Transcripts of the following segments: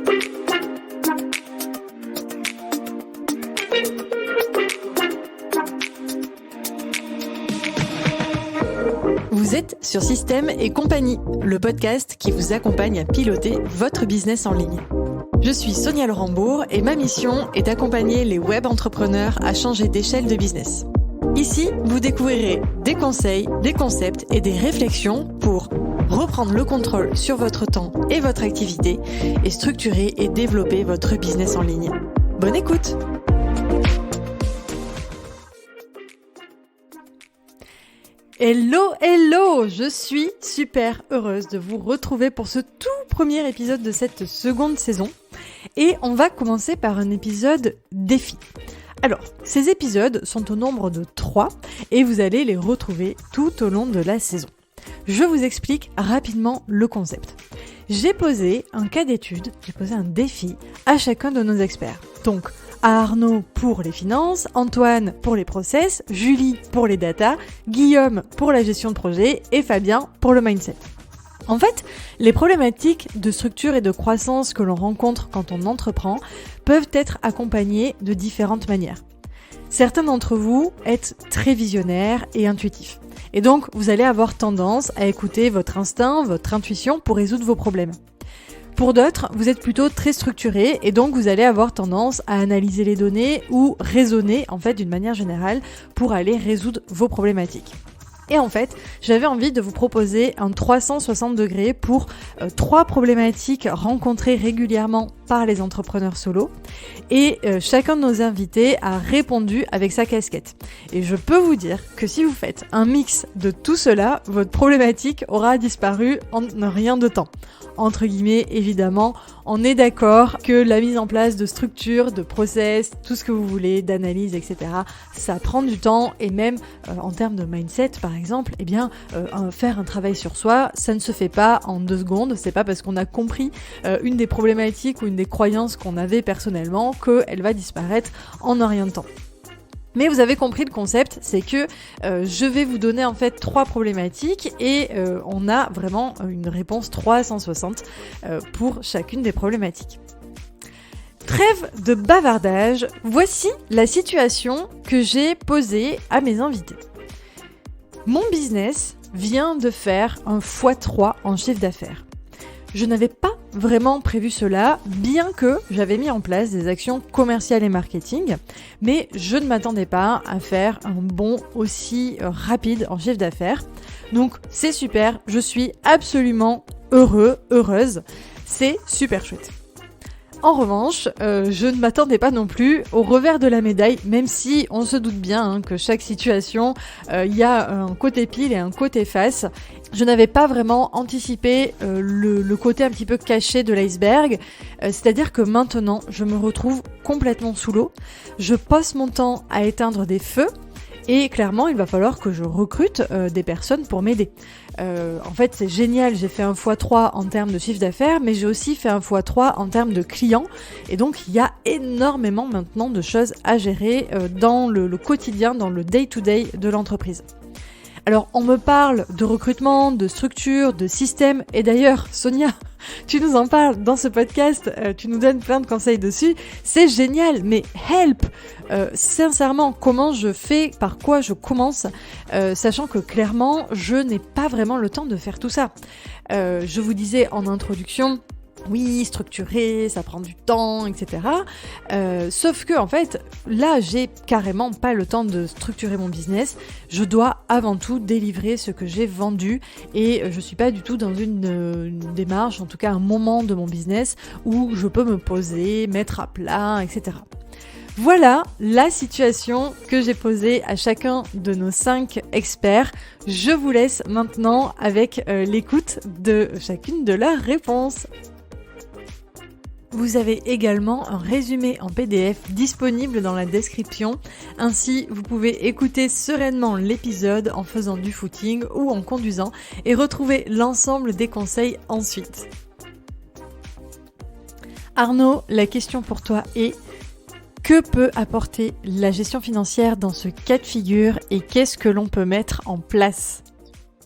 Vous êtes sur Système et Compagnie, le podcast qui vous accompagne à piloter votre business en ligne. Je suis Sonia Laurembourg et ma mission est d'accompagner les web entrepreneurs à changer d'échelle de business. Ici, vous découvrirez des conseils, des concepts et des réflexions pour reprendre le contrôle sur votre temps et votre activité et structurer et développer votre business en ligne. Bonne écoute! Hello, je suis super heureuse de vous retrouver pour ce tout premier épisode de cette seconde saison. Et on va commencer par un épisode défi. Alors, ces épisodes sont au nombre de 3 et vous allez les retrouver tout au long de la saison. Je vous explique rapidement le concept. J'ai posé un cas d'étude, j'ai posé un défi à chacun de nos experts. Donc, à Arnaud pour les finances, Antoine pour les process, Julie pour les data, Guillaume pour la gestion de projet et Fabien pour le mindset. En fait, les problématiques de structure et de croissance que l'on rencontre quand on entreprend peuvent être accompagnées de différentes manières. Certains d'entre vous êtes très visionnaires et intuitifs. Et donc, vous allez avoir tendance à écouter votre instinct, votre intuition pour résoudre vos problèmes. Pour d'autres, vous êtes plutôt très structuré et donc vous allez avoir tendance à analyser les données ou raisonner en fait d'une manière générale pour aller résoudre vos problématiques. Et en fait, j'avais envie de vous proposer un 360 degrés pour 3 problématiques rencontrées régulièrement par les entrepreneurs solo. Et chacun de nos invités a répondu avec sa casquette. Et je peux vous dire que si vous faites un mix de tout cela, votre problématique aura disparu en rien de temps. Entre guillemets, évidemment, on est d'accord que la mise en place de structures, de process, tout ce que vous voulez, d'analyse, etc., ça prend du temps et même en termes de mindset, par exemple, faire un travail sur soi, ça ne se fait pas en 2 secondes. C'est pas parce qu'on a compris une des problématiques ou une des croyances qu'on avait personnellement qu'elle va disparaître en un rien de temps. Mais vous avez compris le concept, c'est que je vais vous donner en fait 3 problématiques et on a vraiment une réponse 360 pour chacune des problématiques. Trêve de bavardage, voici la situation que j'ai posée à mes invités. Mon business vient de faire un x3 en chiffre d'affaires. Je n'avais pas vraiment prévu cela, bien que j'avais mis en place des actions commerciales et marketing, mais je ne m'attendais pas à faire un bond aussi rapide en chiffre d'affaires. Donc c'est super, je suis absolument heureuse, c'est super chouette. En revanche, je ne m'attendais pas non plus au revers de la médaille, même si on se doute bien que chaque situation, il y a un côté pile et un côté face. Je n'avais pas vraiment anticipé le côté un petit peu caché de l'iceberg, c'est-à-dire que maintenant, je me retrouve complètement sous l'eau. Je passe mon temps à éteindre des feux. Et clairement, il va falloir que je recrute des personnes pour m'aider. En fait, c'est génial, j'ai fait un x3 en termes de chiffre d'affaires, mais j'ai aussi fait un x3 en termes de clients. Et donc, il y a énormément maintenant de choses à gérer dans le quotidien, dans le day-to-day de l'entreprise. Alors, on me parle de recrutement, de structure, de système. Et d'ailleurs, Sonia, tu nous en parles dans ce podcast, tu nous donnes plein de conseils dessus. C'est génial, mais help! Sincèrement, comment je fais, par quoi je commence, sachant que clairement, je n'ai pas vraiment le temps de faire tout ça. Je vous disais en introduction, oui, structuré, ça prend du temps, etc. Sauf que, en fait, là, j'ai carrément pas le temps de structurer mon business. Je dois avant tout délivrer ce que j'ai vendu et je suis pas du tout dans une démarche, en tout cas un moment de mon business où je peux me poser, mettre à plat, etc. Voilà la situation que j'ai posée à chacun de nos 5 experts. Je vous laisse maintenant avec l'écoute de chacune de leurs réponses. Vous avez également un résumé en PDF disponible dans la description. Ainsi, vous pouvez écouter sereinement l'épisode en faisant du footing ou en conduisant et retrouver l'ensemble des conseils ensuite. Arnaud, la question pour toi est: que peut apporter la gestion financière dans ce cas de figure et qu'est-ce que l'on peut mettre en place ?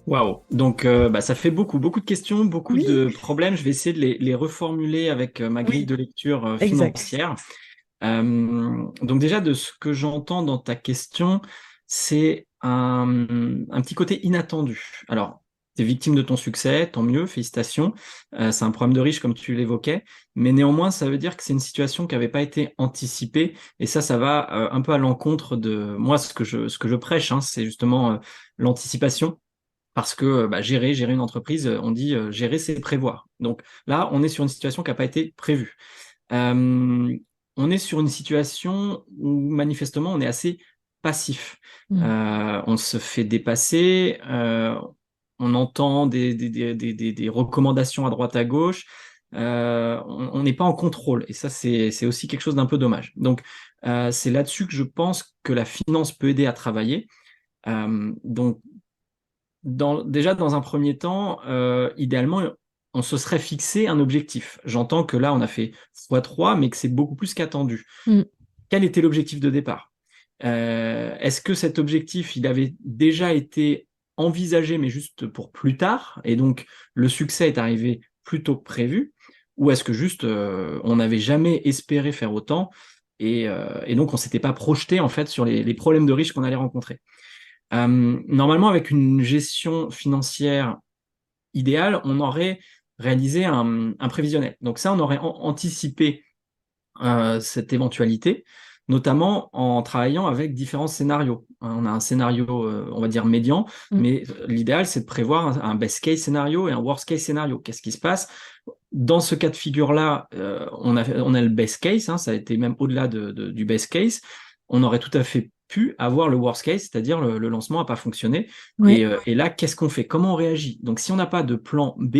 Waouh. Donc, ça fait beaucoup de questions, beaucoup Oui, de problèmes. Je vais essayer de les reformuler avec ma grille oui, de lecture exact. financière. Donc déjà, de ce que j'entends dans ta question, c'est un petit côté inattendu. Alors, tu es victime de ton succès, tant mieux, félicitations. C'est un problème de riche, comme tu l'évoquais, mais néanmoins, ça veut dire que c'est une situation qui n'avait pas été anticipée, et ça va un peu à l'encontre de moi, ce que je prêche, hein, c'est justement l'anticipation. Parce que gérer une entreprise, on dit gérer, c'est prévoir. Donc là, on est sur une situation qui n'a pas été prévue. Euh, on est sur une situation où manifestement on est assez passif. Mm. On se fait dépasser, on entend des recommandations à droite à gauche, on n'est pas en contrôle. Et ça, c'est aussi quelque chose d'un peu dommage. Donc, c'est là-dessus que je pense que la finance peut aider à travailler. Donc, déjà, dans un premier temps, idéalement, on se serait fixé un objectif. J'entends que là, on a fait x3, mais que c'est beaucoup plus qu'attendu. Mm. Quel était l'objectif de départ? Est-ce que cet objectif, il avait déjà été envisagé, mais juste pour plus tard, et donc le succès est arrivé plus tôt que prévu, ou est-ce que juste on n'avait jamais espéré faire autant, et donc on s'était pas projeté en fait sur les problèmes de riches qu'on allait rencontrer? Normalement, avec une gestion financière idéale, on aurait réalisé un prévisionnel. Donc ça, on aurait anticipé cette éventualité, notamment en travaillant avec différents scénarios. On a un scénario, on va dire, médian, Mm. mais l'idéal, c'est de prévoir un best case scénario et un worst case scénario. Qu'est-ce qui se passe? Dans ce cas de figure-là, on a le best case, hein, ça a été même au-delà du best case. On aurait tout à fait pu avoir le worst case, c'est-à-dire le lancement n'a pas fonctionné. Ouais. Et là, qu'est-ce qu'on fait? Comment on réagit? Donc, si on n'a pas de plan B,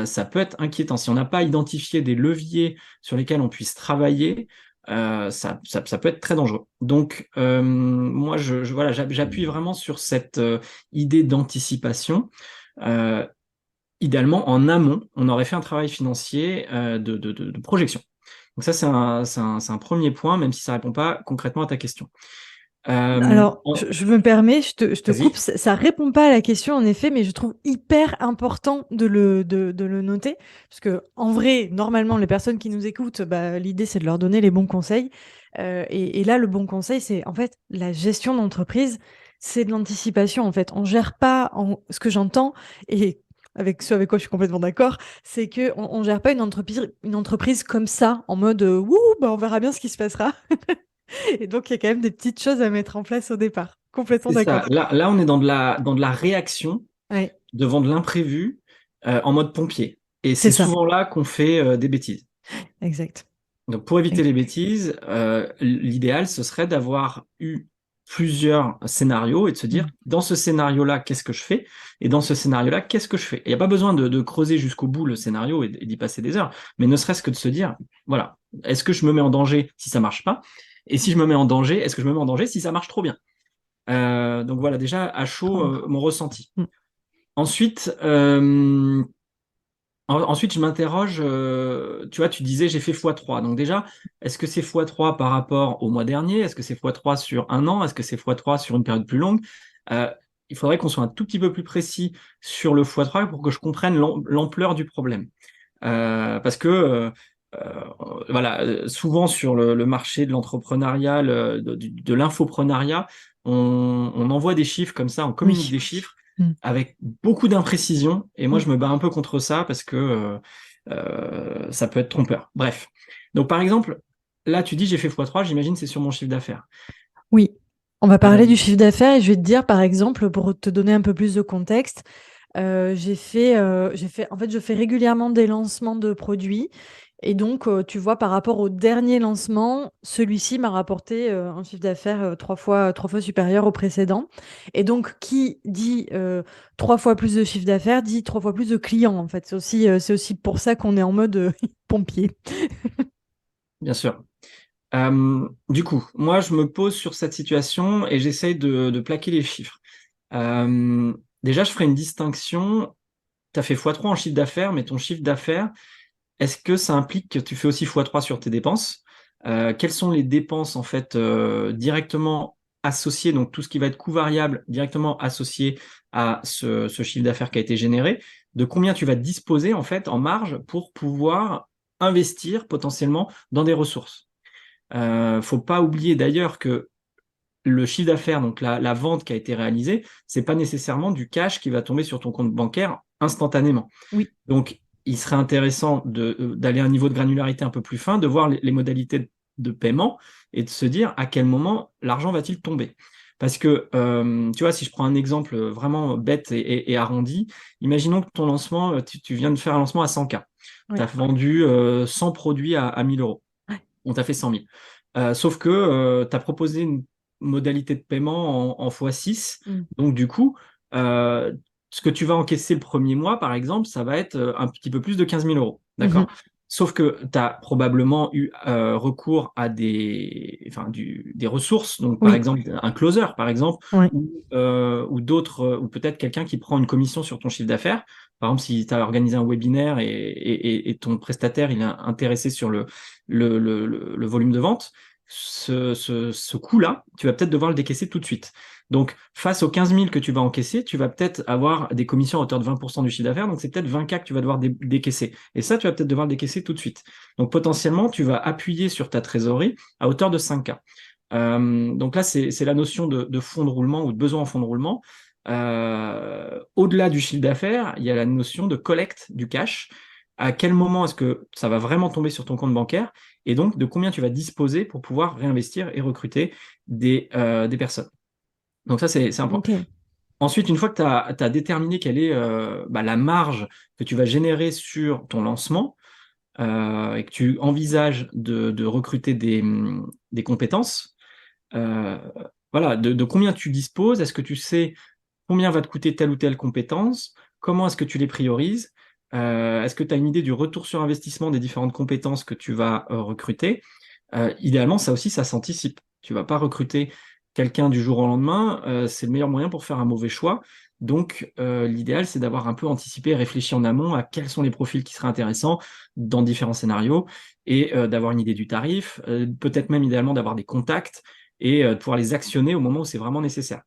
ça peut être inquiétant. Si on n'a pas identifié des leviers sur lesquels on puisse travailler, ça peut être très dangereux. Donc, moi, voilà, j'appuie vraiment sur cette idée d'anticipation. Euh, Idéalement, en amont, on aurait fait un travail financier de projection. Donc ça, c'est un premier point, même si ça répond pas concrètement à ta question. Euh, Alors, en- je me permets, je te coupe, Vas-y. ça répond pas à la question en effet, mais je trouve hyper important de le noter, parce que en vrai, normalement, les personnes qui nous écoutent, bah, l'idée c'est de leur donner les bons conseils. Et là, le bon conseil, c'est en fait la gestion d'entreprise, c'est de l'anticipation en fait. On gère pas ce que j'entends et avec ce avec quoi je suis complètement d'accord, c'est que on gère pas une entreprise comme ça, en mode wouh, bah on verra bien ce qui se passera. Et donc, il y a quand même des petites choses à mettre en place au départ. Complètement C'est ça. d'accord. Là, on est dans de la réaction Ouais, devant de l'imprévu en mode pompier. Et c'est c'est ça. souvent là qu'on fait des bêtises. Exact. Donc, pour éviter les Exact. bêtises, l'idéal, ce serait d'avoir eu plusieurs scénarios et de se dire, Mm. dans ce scénario-là, qu'est-ce que je fais? Et dans ce scénario-là, qu'est-ce que je fais? Il n'y a pas besoin de creuser jusqu'au bout le scénario et d'y passer des heures, mais ne serait-ce que de se dire, voilà, est-ce que je me mets en danger si ça marche pas? Et si je me mets en danger, est-ce que je me mets en danger si ça marche trop bien? Donc voilà, déjà à chaud, Prendre. mon ressenti. Mm. Ensuite, ensuite, je m'interroge, tu vois, tu disais j'ai fait x3. Donc déjà, est-ce que c'est x3 par rapport au mois dernier? Est-ce que c'est x3 sur un an? Est-ce que c'est x3 sur une période plus longue? Euh, il faudrait qu'on soit un tout petit peu plus précis sur le x3 pour que je comprenne l'ampleur du problème. Parce que voilà, souvent sur le marché de l'entrepreneuriat, de l'infoprenariat, on envoie des chiffres comme ça, on communique Oui. des chiffres Mm. avec beaucoup d'imprécision. Et moi, Mm. je me bats un peu contre ça parce que ça peut être trompeur. Bref. Donc, par exemple, là, tu dis j'ai fait x3, j'imagine c'est sur mon chiffre d'affaires. Oui. On va parler du Euh, chiffre d'affaires et je vais te dire, par exemple, pour te donner un peu plus de contexte, en fait, je fais régulièrement des lancements de produits. Et donc, tu vois, par rapport au dernier lancement, celui-ci m'a rapporté un chiffre d'affaires trois fois supérieur au précédent. Et donc, qui dit trois fois plus de chiffre d'affaires dit trois fois plus de clients, en fait. C'est aussi pour ça qu'on est en mode pompier. Bien sûr. Du coup, moi, je me pose sur cette situation et j'essaye de plaquer les chiffres. Déjà, je ferai une distinction. Tu as fait x3 en chiffre d'affaires, mais ton chiffre d'affaires, est-ce que ça implique que tu fais aussi x3 sur tes dépenses? Quelles sont les dépenses, en fait, directement associé, donc tout ce qui va être coût variable directement associé à ce chiffre d'affaires qui a été généré, de combien tu vas disposer en fait en marge pour pouvoir investir potentiellement dans des ressources. Faut pas oublier d'ailleurs que le chiffre d'affaires, donc la vente qui a été réalisée, c'est pas nécessairement du cash qui va tomber sur ton compte bancaire instantanément. Oui. Donc, il serait intéressant d'aller à un niveau de granularité un peu plus fin, de voir les modalités de paiement et de se dire à quel moment l'argent va-t-il tomber. Parce que, tu vois, si je prends un exemple vraiment bête et arrondi, imaginons que ton lancement, tu viens de faire un lancement à 100K. Oui. Tu as vendu 100 produits à 1000 euros. Ouais. On t'a fait 100 000. Sauf que tu as proposé une modalité de paiement en x6. Donc, du coup, ce que tu vas encaisser le premier mois, par exemple, ça va être un petit peu plus de 15 000 euros. D'accord? Sauf que tu as probablement eu recours à des ressources, donc par Oui. exemple un closer, par exemple, Ouais. ou d'autres, ou peut-être quelqu'un qui prend une commission sur ton chiffre d'affaires. Par exemple, si tu as organisé un webinaire et ton prestataire il est intéressé sur le volume de vente, ce coût-là, tu vas peut-être devoir le décaisser tout de suite. Donc, face aux 15 000 que tu vas encaisser, tu vas peut-être avoir des commissions à hauteur de 20% du chiffre d'affaires, donc c'est peut-être 20K que tu vas devoir décaisser. Et ça, tu vas peut-être devoir le décaisser tout de suite. Donc, potentiellement, tu vas appuyer sur ta trésorerie à hauteur de 5K. Donc là, c'est la notion de fonds de roulement ou de besoin en fonds de roulement. Au-delà du chiffre d'affaires, il y a la notion de collecte du cash. À quel moment est-ce que ça va vraiment tomber sur ton compte bancaire et donc de combien tu vas disposer pour pouvoir réinvestir et recruter des personnes. Donc ça, c'est important. Ok. Ensuite, une fois que tu as déterminé quelle est la marge que tu vas générer sur ton lancement et que tu envisages de recruter des compétences, euh, voilà, de combien tu disposes, est-ce que tu sais combien va te coûter telle ou telle compétence, comment est-ce que tu les priorises, est-ce que tu as une idée du retour sur investissement des différentes compétences que tu vas recruter. Idéalement, ça aussi, ça s'anticipe. Tu vas pas recruter quelqu'un du jour au lendemain, c'est le meilleur moyen pour faire un mauvais choix. Donc, l'idéal, c'est d'avoir un peu anticipé, réfléchi en amont à quels sont les profils qui seraient intéressants dans différents scénarios et d'avoir une idée du tarif, peut-être même idéalement d'avoir des contacts et de pouvoir les actionner au moment où c'est vraiment nécessaire.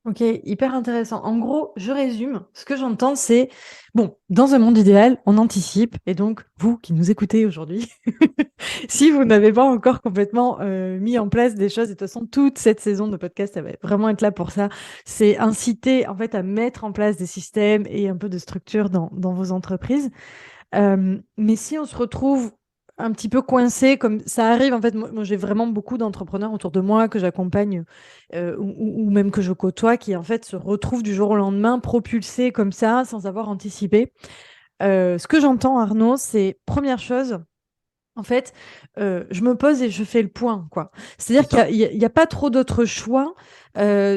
Ok, hyper intéressant. En gros, je résume. Ce que j'entends, c'est, bon, dans un monde idéal, on anticipe. Et donc, vous qui nous écoutez aujourd'hui, si vous n'avez pas encore complètement mis en place des choses, et de toute façon, toute cette saison de podcast, ça va vraiment être là pour ça, c'est inciter en fait à mettre en place des systèmes et un peu de structure dans vos entreprises. Mais si on se retrouve un petit peu coincé, comme ça arrive, en fait, moi, j'ai vraiment beaucoup d'entrepreneurs autour de moi que j'accompagne ou même que je côtoie qui, en fait, se retrouvent du jour au lendemain propulsés comme ça, sans avoir anticipé. Ce que j'entends, Arnaud, c'est première chose, en fait, je me pose et je fais le point, quoi. C'est-à-dire C'est ça. qu'il n'y a pas trop d'autres choix.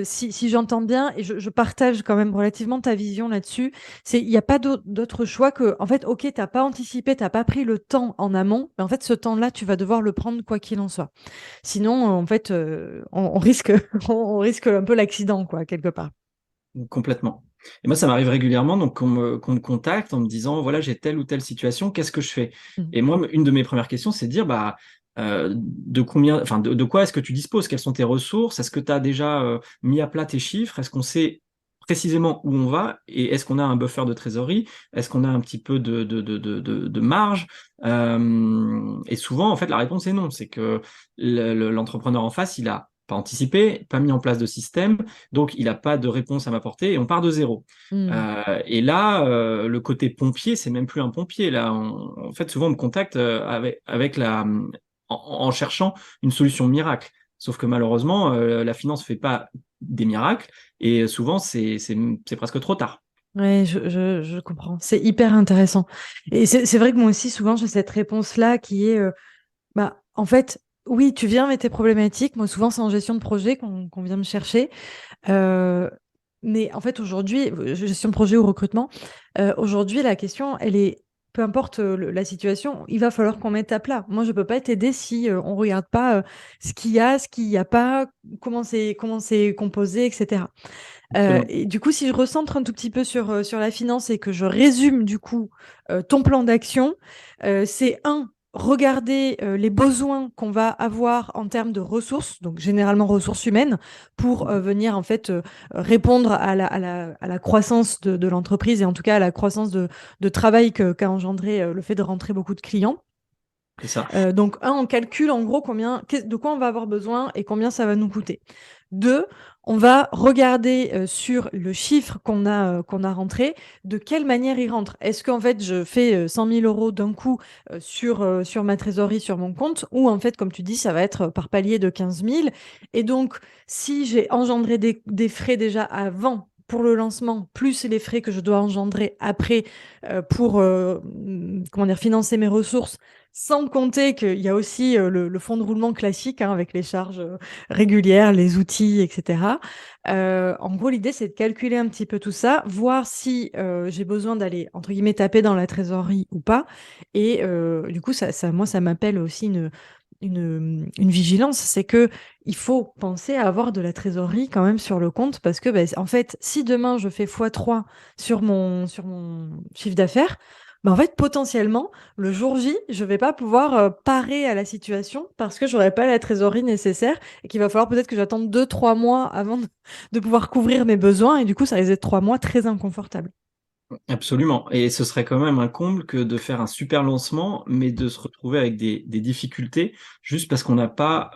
Si j'entends bien, et je partage quand même relativement ta vision là-dessus, il n'y a pas d'autre choix que, en fait, ok, t'as pas anticipé, t'as pas pris le temps en amont, mais en fait, ce temps-là, tu vas devoir le prendre quoi qu'il en soit. Sinon, en fait, on risque, on risque un peu l'accident, quoi, quelque part. Complètement. Et moi, ça m'arrive régulièrement donc qu'on me contacte en me disant, voilà, j'ai telle ou telle situation, qu'est-ce que je fais? Mm. Et moi, une de mes premières questions, c'est de dire, bah, de combien, enfin, de quoi est-ce que tu disposes? Quelles sont tes ressources? Est-ce que tu as déjà mis à plat tes chiffres? Est-ce qu'on sait précisément où on va? Et est-ce qu'on a un buffer de trésorerie? Est-ce qu'on a un petit peu de marge? Et souvent, en fait, la réponse est non. C'est que l'entrepreneur en face, il a pas anticipé, pas mis en place de système, donc il n'a pas de réponse à m'apporter et on part de zéro. Mm. Et là, le côté pompier, c'est même plus un pompier. Là, en fait, souvent on me contacte avec en cherchant une solution miracle. Sauf que malheureusement, la finance fait pas des miracles et souvent c'est presque trop tard. Ouais, je comprends. C'est hyper intéressant. Et c'est vrai que moi aussi, souvent, j'ai cette réponse-là qui est, bah, en fait, oui, tu viens avec tes problématiques. Moi, souvent, c'est en gestion de projet qu'on vient me chercher. Euh, mais en fait, aujourd'hui, gestion de projet ou recrutement, aujourd'hui, la question, elle est, peu importe la situation, il va falloir qu'on mette à plat. Moi, je peux pas t'aider si on regarde pas ce qu'il y a, ce qu'il n'y a pas, comment c'est composé, etc. Absolument. Et du coup, si je recentre un tout petit peu sur la finance et que je résume du coup ton plan d'action, c'est un. regarder les besoins qu'on va avoir en termes de ressources, donc généralement ressources humaines, pour venir en fait répondre à la croissance de l'entreprise et en tout cas à la croissance de travail qu'a engendré le fait de rentrer beaucoup de clients. C'est ça. Donc, on calcule en gros de quoi on va avoir besoin et combien ça va nous coûter. Deux, on va regarder sur le chiffre qu'on a rentré, de quelle manière il rentre. Est-ce qu'en fait, je fais 100 000 euros d'un coup sur ma trésorerie, sur mon compte, ou en fait, comme tu dis, ça va être par palier de 15 000. Et donc, si j'ai engendré des frais déjà avant, pour le lancement, plus les frais que je dois engendrer après pour comment dire, financer mes ressources, sans compter qu'il y a aussi le fonds de roulement classique hein, avec les charges régulières, les outils, etc. En gros, l'idée, c'est de calculer un petit peu tout ça, voir si j'ai besoin d'aller, entre guillemets, taper dans la trésorerie ou pas. Et du coup, moi, ça m'appelle aussi une vigilance, c'est que il faut penser à avoir de la trésorerie quand même sur le compte parce que, ben, en fait, si demain je fais x3 sur mon chiffre d'affaires, ben, en fait, potentiellement, le jour J, je vais pas pouvoir parer à la situation parce que j'aurai pas la trésorerie nécessaire et qu'il va falloir peut-être que j'attende 2, 3 mois avant de pouvoir couvrir mes besoins et du coup, ça risque d'être 3 mois très inconfortables. Absolument. Et ce serait quand même un comble que de faire un super lancement, mais de se retrouver avec des difficultés juste parce qu'on n'a pas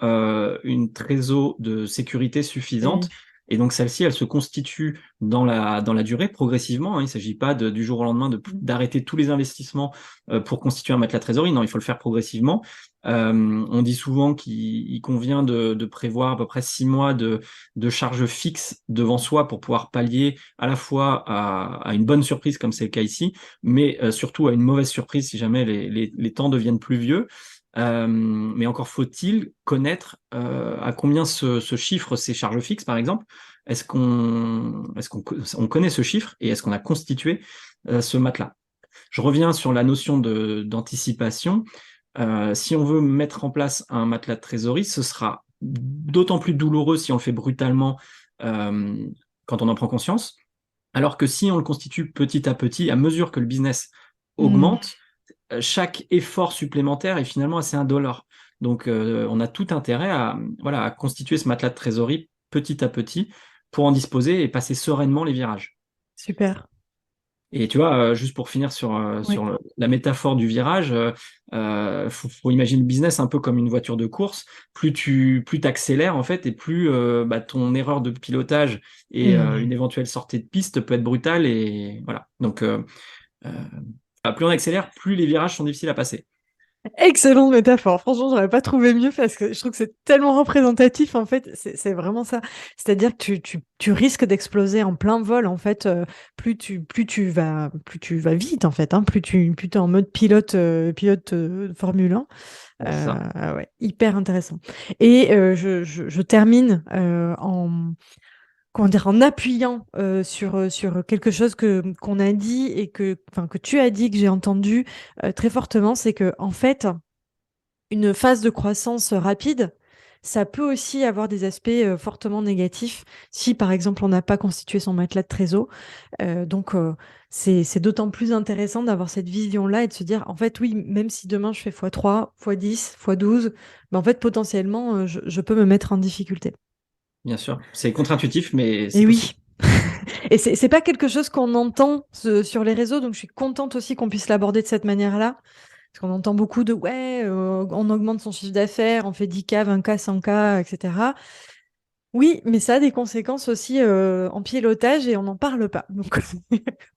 une trésor de sécurité Et oui. suffisante. Et donc celle-ci, elle se constitue dans la durée progressivement, hein. Il ne s'agit pas du jour au lendemain Mm. d'arrêter tous les investissements pour constituer un matelas trésorerie. Non, il faut le faire progressivement. On dit souvent qu'il convient de prévoir à peu près 6 mois de charges fixes devant soi pour pouvoir pallier à la fois à une bonne surprise comme c'est le cas ici, mais surtout à une mauvaise surprise si jamais les temps deviennent pluvieux. Mais encore faut-il connaître à combien se chiffrent ces charges fixes, par exemple. On connaît ce chiffre et est-ce qu'on a constitué ce matelas? Je reviens sur la notion d'anticipation. Si on veut mettre en place un matelas de trésorerie, ce sera d'autant plus douloureux si on le fait brutalement euh, quand on en prend conscience. Alors que si on le constitue petit à petit, à mesure que le business Mm. augmente, chaque effort supplémentaire est finalement assez indolore. Donc, on a tout intérêt voilà, à constituer ce matelas de trésorerie petit à petit pour en disposer et passer sereinement les virages. Super. Et tu vois, juste pour finir Oui. la métaphore du virage, faut imaginer le business un peu comme une voiture de course. Plus t'accélères en fait, et plus bah, ton erreur de pilotage et Mm. une éventuelle sortie de piste peut être brutale. Et voilà. Donc, euh, plus on accélère, plus les virages sont difficiles à passer. Excellente métaphore. Franchement, j'aurais pas trouvé mieux parce que je trouve que c'est tellement représentatif. En fait, c'est vraiment ça. C'est-à-dire que tu risques d'exploser en plein vol. En fait, plus tu vas vite. En fait, hein, plus t'es en mode pilote Formule 1. C'est ça. Ouais, hyper intéressant. Et je termine en comment dire, en appuyant sur quelque chose qu'on a dit et enfin, que tu as dit, que j'ai entendu très fortement, c'est que en fait, une phase de croissance rapide, ça peut aussi avoir des aspects fortement négatifs si, par exemple, on n'a pas constitué son matelas de trésor. Donc, c'est d'autant plus intéressant d'avoir cette vision-là et de se dire, en fait, oui, même si demain je fais x3, x10, x12, ben, en fait, potentiellement, je peux me mettre en difficulté. Bien sûr. C'est contre-intuitif, mais c'est Et possible. oui. Et c'est pas quelque chose qu'on entend sur les réseaux, donc je suis contente aussi qu'on puisse l'aborder de cette manière-là. Parce qu'on entend beaucoup de ouais, on augmente son chiffre d'affaires, on fait 10K, 20K, 100K, etc. Oui, mais ça a des conséquences aussi en pilotage et on n'en parle pas. Donc,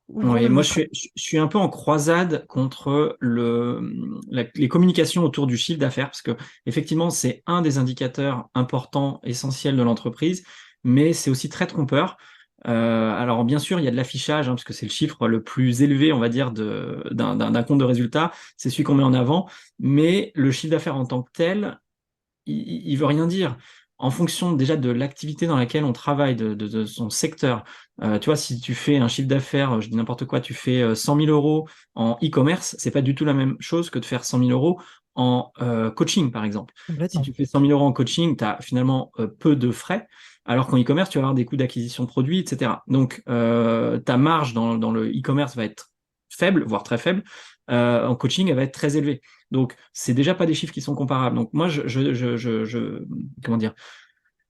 ouvrons Oui, le moi micro. je suis un peu en croisade contre les communications autour du chiffre d'affaires, parce que effectivement c'est un des indicateurs importants, essentiels de l'entreprise, mais c'est aussi très trompeur. Alors bien sûr il y a de l'affichage, hein, parce que c'est le chiffre le plus élevé, on va dire, d'un compte de résultat, c'est celui qu'on met en avant, mais le chiffre d'affaires en tant que tel, il veut rien dire. En fonction déjà de l'activité dans laquelle on travaille, de son secteur, tu vois, si tu fais un chiffre d'affaires, je dis n'importe quoi, tu fais 100 000 euros en e-commerce, c'est pas du tout la même chose que de faire 100 000 euros en coaching, par exemple. Si Complètement. tu fais 100 000 euros en coaching, tu as finalement peu de frais, alors qu'en e-commerce, tu vas avoir des coûts d'acquisition de produits, etc. Donc, ta marge dans le e-commerce va être faible, voire très faible, en coaching, elle va être très élevée. Donc, c'est déjà pas des chiffres qui sont comparables. Donc, moi, comment dire,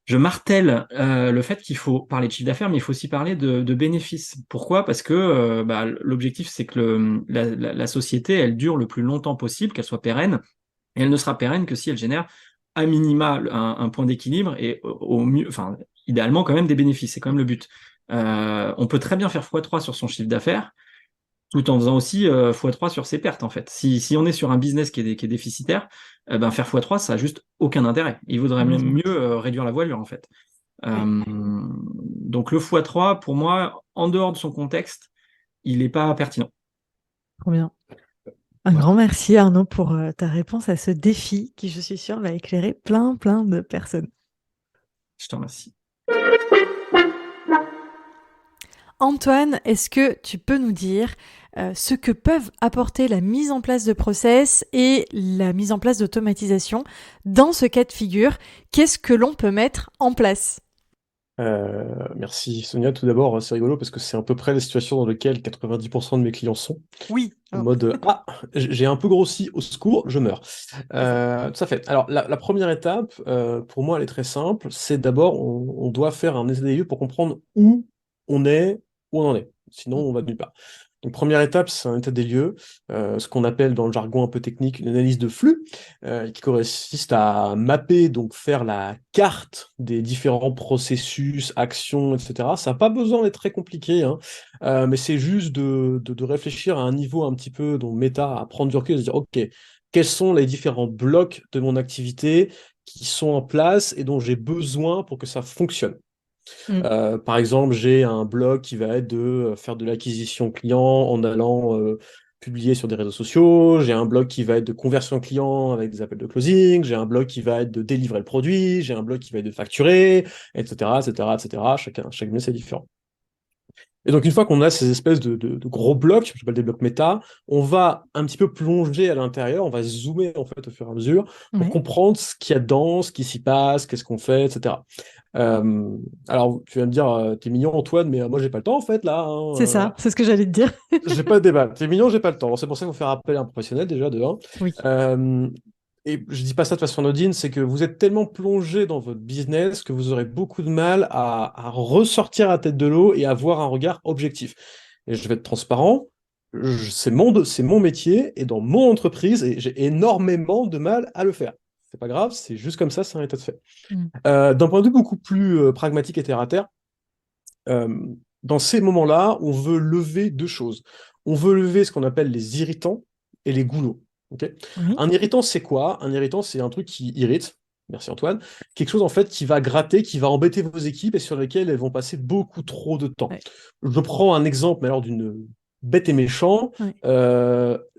je martèle le fait qu'il faut parler de chiffre d'affaires, mais il faut aussi parler de bénéfices. Pourquoi? Parce que l'objectif, c'est que la société, elle dure le plus longtemps possible, qu'elle soit pérenne, et elle ne sera pérenne que si elle génère à minima un point d'équilibre et au mieux, enfin, idéalement quand même des bénéfices. C'est quand même le but. On peut très bien faire x3 sur son chiffre d'affaires, tout en faisant aussi x3 sur ses pertes, en fait. Si on est sur un business qui est déficitaire, ben faire x3, ça n'a juste aucun intérêt. Il vaudrait même Heureusement. mieux réduire la voilure, en fait. Ouais, Euh, donc le x3, pour moi, en dehors de son contexte, il n'est pas pertinent. trop bien. Un Voilà, grand merci Arnaud pour ta réponse à ce défi qui, je suis sûre, va éclairer plein de personnes. je te remercie. Antoine, est-ce que tu peux nous dire ce que peuvent apporter la mise en place de process et la mise en place d'automatisation dans ce cas de figure? Qu'est-ce que l'on peut mettre en place? Merci Sonia. Tout d'abord, c'est rigolo parce que c'est à peu près la situation dans laquelle 90% de mes clients sont. Oui. En Oh, mode ah, j'ai un peu grossi, au secours, je meurs. c'est ça. Tout à fait. Alors, la première étape, pour moi, elle est très simple. C'est d'abord, on doit faire un état des lieux pour comprendre où on est, où on en est. Sinon, Mm. on va nulle part. Donc, première étape, c'est un état des lieux, ce qu'on appelle dans le jargon un peu technique une analyse de flux, qui consiste à mapper, donc faire la carte des différents processus, actions, etc. Ça n'a pas besoin d'être très compliqué, hein. Mais c'est juste de réfléchir à un niveau un petit peu donc méta, à prendre du recul et se dire, OK, quels sont les différents blocs de mon activité qui sont en place et dont j'ai besoin pour que ça fonctionne. Mm. Par exemple, j'ai un bloc qui va être de faire de l'acquisition client en allant publier sur des réseaux sociaux, j'ai un bloc qui va être de conversion client avec des appels de closing, j'ai un bloc qui va être de délivrer le produit, j'ai un bloc qui va être de facturer, etc., etc., etc. Chaque business est différent. Et donc, une fois qu'on a ces espèces de gros blocs, je appelle des blocs méta, on va un petit peu plonger à l'intérieur, on va zoomer en fait au fur et à mesure pour Ouais. comprendre ce qu'il y a dedans, ce qui s'y passe, qu'est-ce qu'on fait, etc. Euh, alors, tu vas me dire, t'es mignon Antoine, mais moi j'ai pas le temps en fait là, C'est hein, ça, c'est ce que j'allais te dire. j'ai pas de débat. T'es mignon, j'ai pas le temps. Alors, c'est pour ça qu'il faut faire appel à un professionnel déjà de un. Oui. Euh, et je dis pas ça de façon anodine, c'est que vous êtes tellement plongé dans votre business que vous aurez beaucoup de mal à ressortir la tête de l'eau et à avoir un regard objectif. Et je vais être transparent, c'est mon métier et dans mon entreprise, et j'ai énormément de mal à le faire. C'est pas grave, c'est juste comme ça, c'est un état de fait. Mm. D'un point de vue beaucoup plus pragmatique et terre à terre, euh, dans ces moments-là, on veut lever deux choses. On veut lever ce qu'on appelle les irritants et les goulots. Ok. Oui. Un irritant, c'est quoi? Un irritant, c'est un truc qui irrite. Merci Antoine. Quelque chose en fait qui va gratter, qui va embêter vos équipes et sur lesquelles elles vont passer beaucoup trop de temps. Ouais. Je prends un exemple, mais alors d'une bête et méchant. Ouais.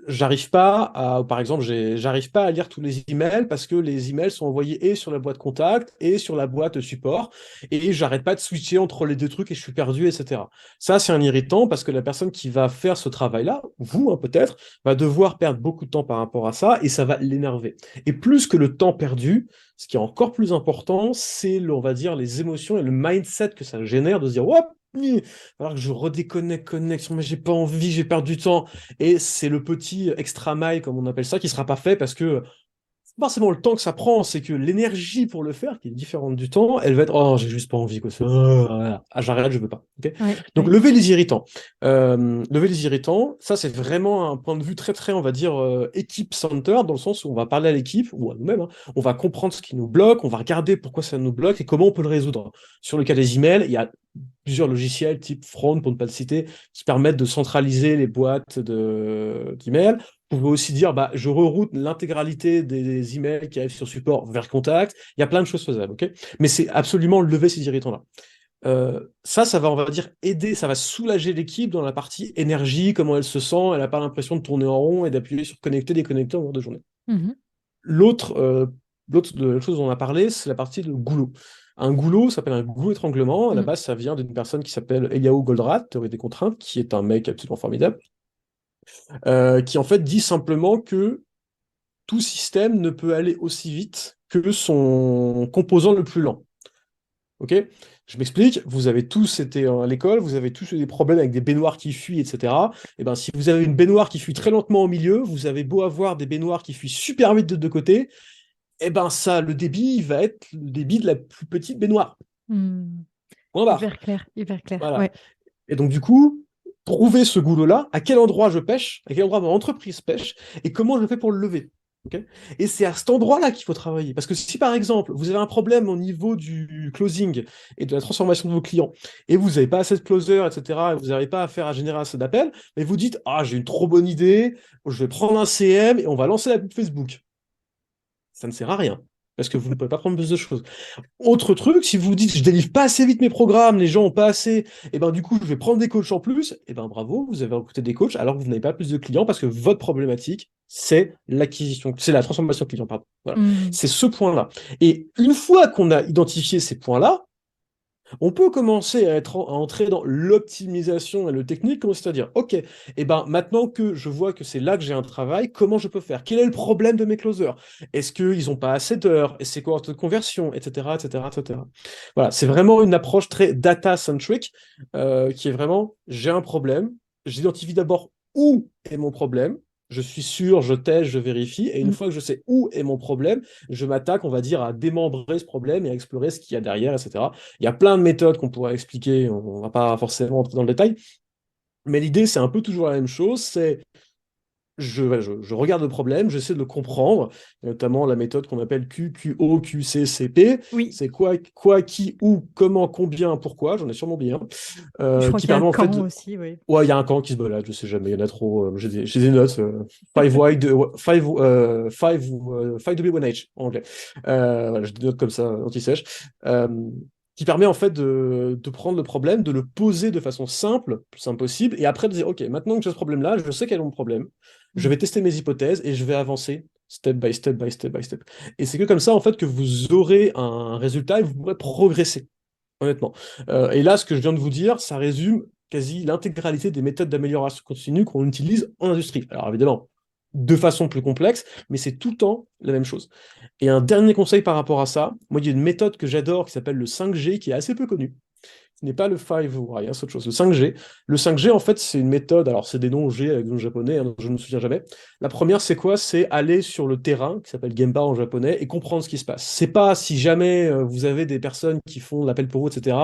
J'arrive pas à, par exemple, j'arrive pas à lire tous les emails parce que les emails sont envoyés et sur la boîte contact et sur la boîte support et j'arrête pas de switcher entre les deux trucs et je suis perdu, etc. Ça, c'est un irritant parce que la personne qui va faire ce travail-là, vous hein, peut-être, va devoir perdre beaucoup de temps par rapport à ça et ça va l'énerver. Et plus que le temps perdu, ce qui est encore plus important, c'est, on va dire, les émotions et le mindset que ça génère de se dire, ouais, alors que je redéconnecte, connexion, mais j'ai pas envie, j'ai perdu du temps. Et c'est le petit extra mile, comme on appelle ça, qui sera pas fait parce que c'est pas forcément le temps que ça prend, c'est que l'énergie pour le faire, qui est différente du temps, elle va être oh j'ai juste pas envie quoi. Voilà. Ah, j'arrête, je veux pas. Ok. Ouais. Donc Ouais. lever les irritants. Lever les irritants, ça c'est vraiment un point de vue très très on va dire équipe center dans le sens où on va parler à l'équipe ou à nous-mêmes. Hein. On va comprendre ce qui nous bloque, on va regarder pourquoi ça nous bloque et comment on peut le résoudre. Sur le cas des emails, il y a plusieurs logiciels type Front pour ne pas le citer qui permettent de centraliser les boîtes d'emails. Vous pouvez aussi dire, bah, je reroute l'intégralité des emails qui arrivent sur support vers contact. Il y a plein de choses faisables, ok? Mais c'est absolument lever ces irritants-là. Ça va, on va dire, aider, ça va soulager l'équipe dans la partie énergie, comment elle se sent, elle n'a pas l'impression de tourner en rond et d'appuyer sur connecter, déconnecter en cours de journée. Mhm. L'autre chose dont on a parlé, c'est la partie de goulot. Un goulot s'appelle un goulot étranglement. À la Mm. base, ça vient d'une personne qui s'appelle Eliyahu Goldratt, théorie des contraintes, qui est un mec absolument formidable, qui en fait dit simplement que tout système ne peut aller aussi vite que son composant le plus lent. Ok. Je m'explique, vous avez tous été à l'école, vous avez tous eu des problèmes avec des baignoires qui fuient, etc. Et ben, si vous avez une baignoire qui fuit très lentement au milieu, vous avez beau avoir des baignoires qui fuient super vite de deux côtés, et ben ça, le débit il va être le débit de la plus petite baignoire. Hmm. Point barre. Hyper clair, hyper clair. Voilà. Ouais. Et donc, du coup, trouver ce goulot-là, à quel endroit je pêche, à quel endroit mon entreprise pêche, et comment je fais pour le lever. Ok. Et c'est à cet endroit-là qu'il faut travailler. Parce que si, par exemple, vous avez un problème au niveau du closing et de la transformation de vos clients, et vous n'avez pas assez de closers, etc., et vous n'arrivez pas à faire à générer assez d'appels, mais vous dites, ah, j'ai une trop bonne idée, je vais prendre un CM et on va lancer la pub Facebook. Ça ne sert à rien. Parce que vous ne pouvez pas prendre plus de choses. Autre truc, si vous dites je délivre pas assez vite mes programmes, les gens ont pas assez, et ben du coup je vais prendre des coachs en plus, et ben bravo, vous avez recruté des coachs alors que vous n'avez pas plus de clients parce que votre problématique c'est l'acquisition, c'est la transformation client, pardon. Voilà. Hmm. C'est ce point-là. Et une fois qu'on a identifié ces points-là, on peut commencer à entrer dans l'optimisation et le technique, c'est-à-dire, ok, et ben maintenant que je vois que c'est là que j'ai un travail, comment je peux faire? Quel est le problème de mes closers? Est-ce qu'ils n'ont pas assez d'heures? Et c'est quoi leur taux de conversion? Etc., etc., etc. Voilà, c'est vraiment une approche très data-centric, qui est vraiment, j'ai un problème, j'identifie d'abord où est mon problème, je suis sûr, je teste, je vérifie, et une Hmm. fois que je sais où est mon problème, je m'attaque, on va dire, à démembrer ce problème et à explorer ce qu'il y a derrière, etc. Il y a plein de méthodes qu'on pourrait expliquer, on ne va pas forcément entrer dans le détail, mais l'idée, c'est un peu toujours la même chose, c'est je regarde le problème, j'essaie de le comprendre, notamment la méthode qu'on appelle QQO, QCCP, Oui, c'est quoi, qui, où, comment, combien, pourquoi, j'en ai sûrement bien, je crois qui qu'il y a un permet en fait camp aussi, oui. Ouais, il y a un camp qui se balade, je sais jamais, il y en a trop, j'ai des notes, five wide, five W, one H, en anglais. Voilà, j'ai des notes comme ça, anti-sèche, euh, qui permet en fait de prendre le problème, de le poser de façon simple, plus simple possible, et après de dire, ok, maintenant que j'ai ce problème-là, je sais quel est mon problème, je Hmm. vais tester mes hypothèses et je vais avancer step by step by step by step. Et c'est que comme ça, en fait, que vous aurez un résultat et vous pourrez progresser, honnêtement. Et là, ce que je viens de vous dire, ça résume quasi l'intégralité des méthodes d'amélioration continue qu'on utilise en industrie. Alors évidemment, de façon plus complexe, mais c'est tout le temps la même chose. Et un dernier conseil par rapport à ça, moi il y a une méthode que j'adore qui s'appelle le 5G, qui est assez peu connue. Ce n'est pas le 5 ou rien, c'est autre chose. Le 5G. Le 5G, en fait, c'est une méthode, alors c'est des noms G avec des noms japonais, hein, je ne me souviens jamais. La première, c'est quoi? C'est aller sur le terrain, qui s'appelle Gemba en japonais, et comprendre ce qui se passe. C'est pas si jamais vous avez des personnes qui font l'appel pour vous, etc.,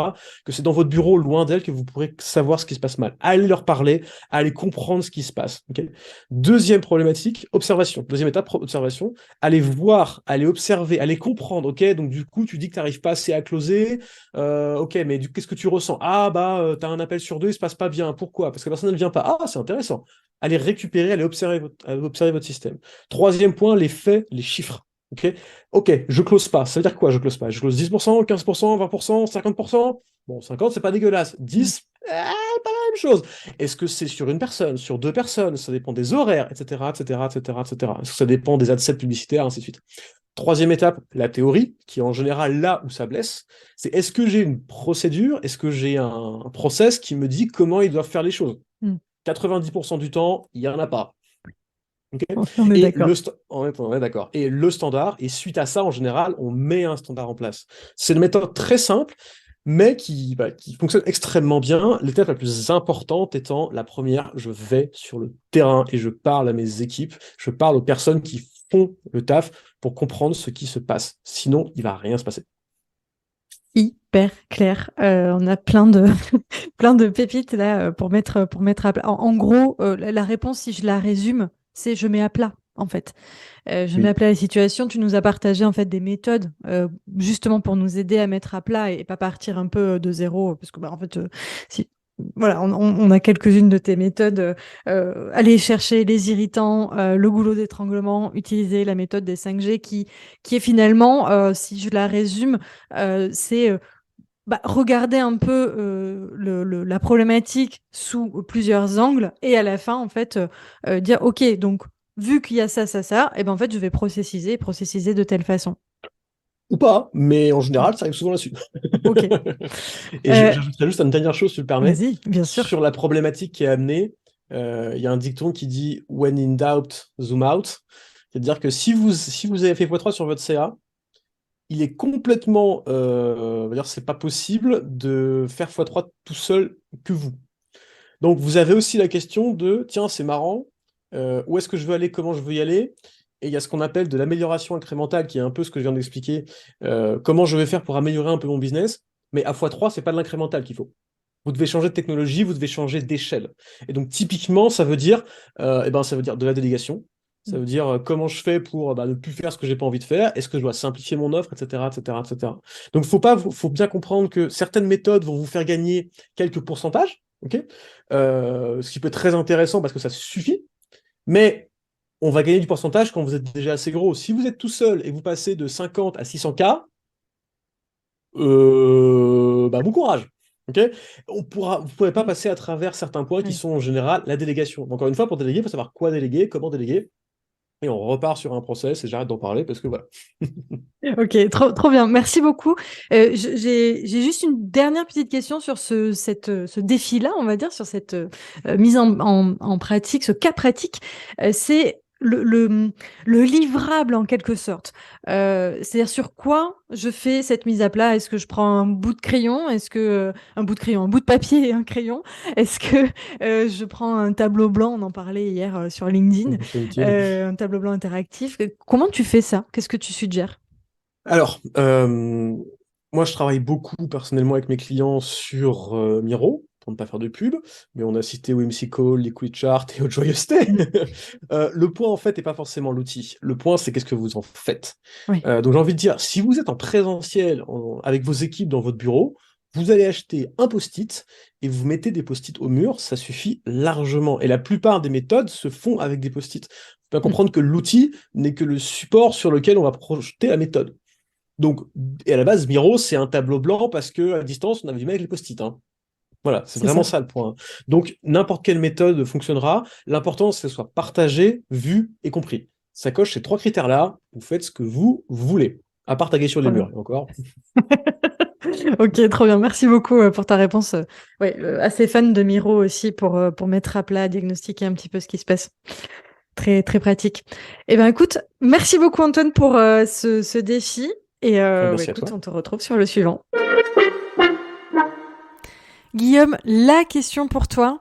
que c'est dans votre bureau, loin d'elles, que vous pourrez savoir ce qui se passe mal. Allez leur parler, allez comprendre ce qui se passe. Ok. Deuxième problématique, observation. Deuxième étape, observation. Allez voir, allez observer, allez comprendre. Ok, donc du coup, tu dis que tu n'arrives pas assez à closer. Ok, mais qu'est-ce que tu ressens? Ah, bah, t'as un appel sur deux, il se passe pas bien. Pourquoi? Parce que la personne, elle vient pas. Ah, c'est intéressant. Allez récupérer, allez observer votre système. Troisième point, les faits, les chiffres. Ok, ok, je close pas. Ça veut dire quoi, je close pas? Je close 10%, 15%, 20%, 50%? Bon, 50, c'est pas dégueulasse. Hmm. 10, pas la même chose. Est-ce que c'est sur une personne, sur deux personnes? Ça dépend des horaires, etc., etc., etc., etc. Est-ce que ça dépend des adsets publicitaires, ainsi de suite. Troisième étape, la théorie, qui est en général là où ça blesse, c'est est-ce que j'ai une procédure, est-ce que j'ai un process qui me dit comment ils doivent faire les choses? Hmm. 90% du temps, il n'y en a pas. Ok. On est Et d'accord. on est d'accord. Et le standard, et suite à ça, en général, on met un standard en place. C'est une méthode très simple, mais qui fonctionne extrêmement bien. L'étape la plus importante étant la première, je vais sur le terrain et je parle à mes équipes, je parle aux personnes qui font le taf pour comprendre ce qui se passe. Sinon, il va rien se passer. Hyper clair. On a plein de, plein de pépites là pour mettre à plat. En gros, la réponse, si je la résume, c'est je mets à plat, en fait. Je mets à Oui. plat la situation. Tu nous as partagé en fait des méthodes justement pour nous aider à mettre à plat et pas partir un peu de zéro, parce que bah, en fait, si voilà, on a quelques-unes de tes méthodes. Aller chercher les irritants, le goulot d'étranglement, utiliser la méthode des 5G qui est finalement, si je la résume, c'est bah, regarder un peu la problématique sous plusieurs angles et à la fin, en fait, dire, OK, donc, vu qu'il y a ça, ça, ça, et ben en fait, je vais processiser de telle façon. Ou pas, mais en Mm. général, ça arrive souvent là-dessus. OK. Et Euh, j'ajouterais juste une dernière chose, si tu le permets. Vas-y, bien sûr. Sur la problématique qui est amenée, il y a un dicton qui dit When in doubt, zoom out. C'est-à-dire que si vous avez fait x3 sur votre CA, il est complètement, on va dire, c'est pas possible de faire x3 tout seul que vous. Donc, vous avez aussi la question de, tiens, c'est marrant, où est-ce que je veux aller, comment je veux y aller? Et il y a ce qu'on appelle de l'amélioration incrémentale, qui est un peu ce que je viens d'expliquer, comment je vais faire pour améliorer un peu mon business. Mais à x3, c'est pas de l'incrémental qu'il faut. Vous devez changer de technologie, vous devez changer d'échelle. Et donc, typiquement, ça veut dire de la délégation. Ça veut dire comment je fais pour ne plus faire ce que j'ai pas envie de faire. Est-ce que je dois simplifier mon offre, etc., etc., etc. Donc, faut bien comprendre que certaines méthodes vont vous faire gagner quelques pourcentages, ok. Ce qui peut être très intéressant parce que ça suffit. Mais on va gagner du pourcentage quand vous êtes déjà assez gros. Si vous êtes tout seul et vous passez de 50 à 600K, bon courage. Ok. Vous ne pourrez pas passer à travers certains points qui Oui. sont en général la délégation. Encore une fois, pour déléguer, il faut savoir quoi déléguer, comment déléguer. Et on repart sur un process et j'arrête d'en parler parce que voilà. Ok, trop bien. Merci beaucoup. J'ai juste une dernière petite question sur ce défi-là, on va dire, sur cette mise en pratique, ce cas pratique. C'est le livrable en quelque sorte. C'est-à-dire sur quoi je fais cette mise à plat? Est-ce que je prends un bout de crayon? Est-ce que un bout de papier et un crayon? Est-ce que je prends un tableau blanc? On en parlait hier sur LinkedIn. Sur LinkedIn. Un tableau blanc interactif. Comment tu fais ça? Qu'est-ce que tu suggères? Alors, moi, je travaille beaucoup personnellement avec mes clients sur Miro, pour ne pas faire de pub, mais on a cité Whimsical, Liquid Chart et Autre Joyeuseté. Le point, en fait, n'est pas forcément l'outil. Le point, c'est qu'est-ce que vous en faites. Oui. Donc, j'ai envie de dire, si vous êtes en présentiel avec vos équipes dans votre bureau, vous allez acheter un post-it et vous mettez des post-it au mur, ça suffit largement. Et la plupart des méthodes se font avec des post-it. Il faut bien comprendre que l'outil n'est que le support sur lequel on va projeter la méthode. Donc, et à la base, Miro, c'est un tableau blanc parce qu'à distance, on avait du mal avec les post-it. Hein. Voilà, c'est vraiment ça le point. Donc, n'importe quelle méthode fonctionnera. L'important, c'est que ce soit partagé, vu et compris. Ça coche ces 3 critères-là. Vous faites ce que vous voulez. À part taguer sur les murs, et encore. Ok, trop bien. Merci beaucoup pour ta réponse. Ouais, assez fan de Miro aussi pour mettre à plat, diagnostiquer un petit peu ce qui se passe. Très, très pratique. Eh ben, écoute, merci beaucoup Antoine pour ce défi. Et Merci à écoute, toi. on te retrouve sur le suivant. Guillaume, la question pour toi,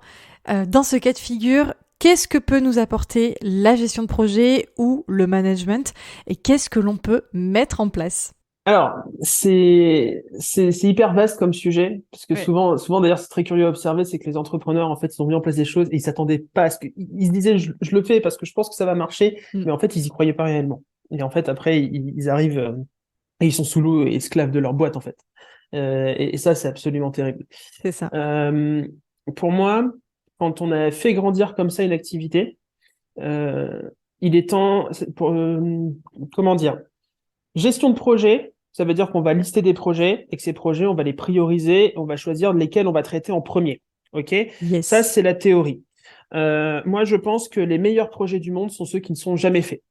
dans ce cas de figure, qu'est-ce que peut nous apporter la gestion de projet ou le management et qu'est-ce que l'on peut mettre en place? Alors, c'est hyper vaste comme sujet, parce que Ouais. souvent d'ailleurs, c'est très curieux à observer, c'est que les entrepreneurs, en fait, ils ont mis en place des choses et ils s'attendaient pas à ce que, ils se disaient, je le fais parce que je pense que ça va marcher, mais en fait, ils y croyaient pas réellement. Et en fait, après, ils arrivent, et ils sont sous l'eau et esclaves de leur boîte, en fait. Et ça, c'est absolument terrible. C'est ça. Pour moi, quand on a fait grandir comme ça une activité, euh, il est temps, comment dire, gestion de projet, ça veut dire qu'on va lister des projets et que ces projets, on va les prioriser, on va choisir lesquels on va traiter en premier. OK? Yes. Ça, c'est la théorie. Moi, je pense que les meilleurs projets du monde sont ceux qui ne sont jamais faits.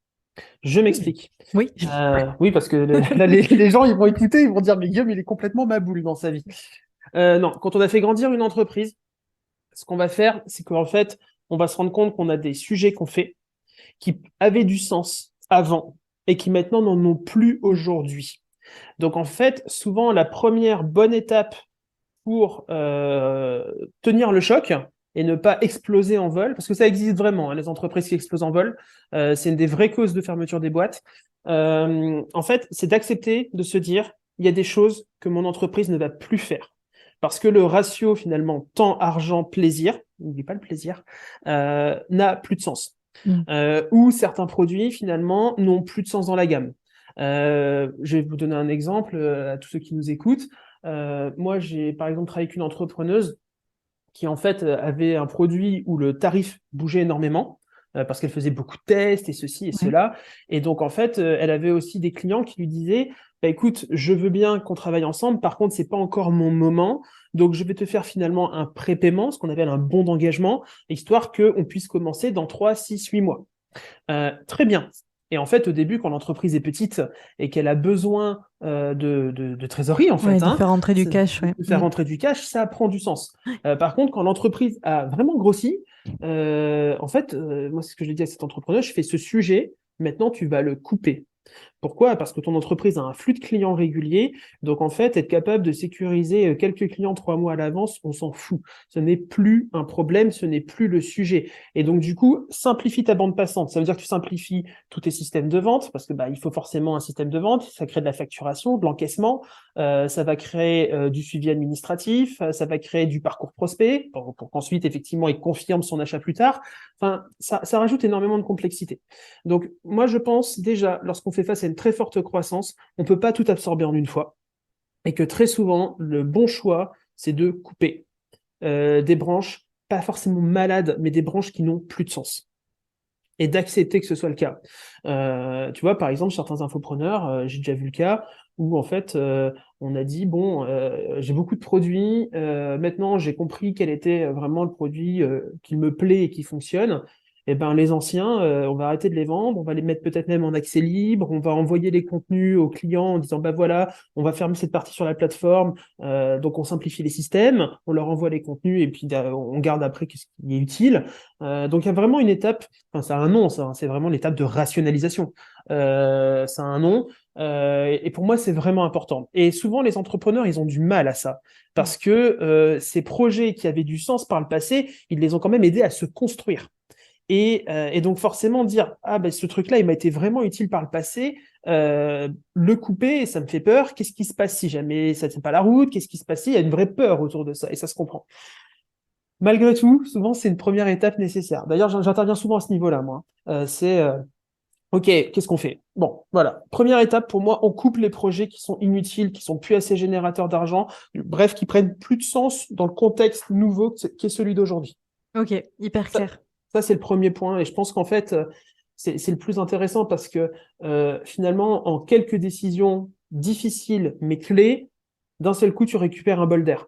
Je m'explique. Oui. Oui, parce que là, les gens, ils vont écouter, ils vont dire, mais Guillaume, il est complètement maboule dans sa vie. Non, quand on a fait grandir une entreprise, ce qu'on va faire, c'est qu'en fait, on va se rendre compte qu'on a des sujets qu'on fait qui avaient du sens avant et qui maintenant n'en ont plus aujourd'hui. Donc en fait, souvent la première bonne étape pour tenir le choc et ne pas exploser en vol, parce que ça existe vraiment, hein, les entreprises qui explosent en vol, c'est une des vraies causes de fermeture des boîtes. En fait, c'est d'accepter de se dire, il y a des choses que mon entreprise ne va plus faire. Parce que le ratio finalement temps, argent, plaisir, n'oublie pas le plaisir, n'a plus de sens. Ou certains produits finalement n'ont plus de sens dans la gamme. Je vais vous donner un exemple à tous ceux qui nous écoutent. Moi, j'ai par exemple travaillé avec une entrepreneuse qui en fait avait un produit où le tarif bougeait énormément parce qu'elle faisait beaucoup de tests et ceci et cela. Et donc en fait, elle avait aussi des clients qui lui disaient bah, écoute, je veux bien qu'on travaille ensemble, par contre, c'est pas encore mon moment. Donc, je vais te faire finalement un prépaiement, ce qu'on appelle un bon d'engagement, histoire qu'on puisse commencer dans 3, 6, 8 mois. Très bien. Et en fait, au début, quand l'entreprise est petite et qu'elle a besoin de trésorerie, en fait, de faire rentrer du cash. de faire rentrer du cash, ça prend du sens. Par contre, quand l'entreprise a vraiment grossi, en fait, moi, c'est ce que je dis à cet entrepreneur, je fais ce sujet, maintenant, tu vas le couper. Pourquoi? Parce que ton entreprise a un flux de clients régulier. Donc, en fait, être capable de sécuriser quelques clients 3 mois à l'avance, on s'en fout. Ce n'est plus un problème, ce n'est plus le sujet. Et donc, du coup, simplifie ta bande passante. Ça veut dire que tu simplifies tous tes systèmes de vente parce que il faut forcément un système de vente. Ça crée de la facturation, de l'encaissement. Ça va créer du suivi administratif. Ça va créer du parcours prospect pour qu'ensuite, effectivement, il confirme son achat plus tard. Enfin, ça rajoute énormément de complexité. Donc, moi, je pense déjà, lorsqu'on fait face à une très forte croissance, on ne peut pas tout absorber en une fois. Et que très souvent, le bon choix, c'est de couper des branches, pas forcément malades, mais des branches qui n'ont plus de sens. Et d'accepter que ce soit le cas. Tu vois, par exemple, certains infopreneurs, j'ai déjà vu le cas, où en fait, on a dit, bon, j'ai beaucoup de produits, maintenant j'ai compris quel était vraiment le produit qui me plaît et qui fonctionne. Eh ben, les anciens, on va arrêter de les vendre, on va les mettre peut-être même en accès libre, on va envoyer les contenus aux clients en disant, bah voilà, on va fermer cette partie sur la plateforme, donc on simplifie les systèmes, on leur envoie les contenus et puis on garde après ce qui est utile. Donc il y a vraiment une étape, enfin ça a un nom, ça, hein, c'est vraiment l'étape de rationalisation. Ça a un nom, et pour moi c'est vraiment important. Et souvent les entrepreneurs, ils ont du mal à ça, parce que ces projets qui avaient du sens par le passé, ils les ont quand même aidés à se construire. Et donc forcément dire ce truc-là il m'a été vraiment utile par le passé, le couper ça me fait peur, qu'est-ce qui se passe si jamais ça tient pas la route, qu'est-ce qui se passe si il y a une vraie peur autour de ça et ça se comprend. Malgré tout, souvent c'est une première étape nécessaire. D'ailleurs j'interviens souvent à ce niveau-là moi. Ok, qu'est-ce qu'on fait? Bon, voilà. Première étape pour moi, on coupe les projets qui sont inutiles, qui sont plus assez générateurs d'argent, bref, qui prennent plus de sens dans le contexte nouveau qui est celui d'aujourd'hui. Ok, hyper clair. Ça, c'est le premier point. Et je pense qu'en fait, c'est le plus intéressant parce que finalement, en quelques décisions difficiles mais clés, d'un seul coup, tu récupères un bol d'air.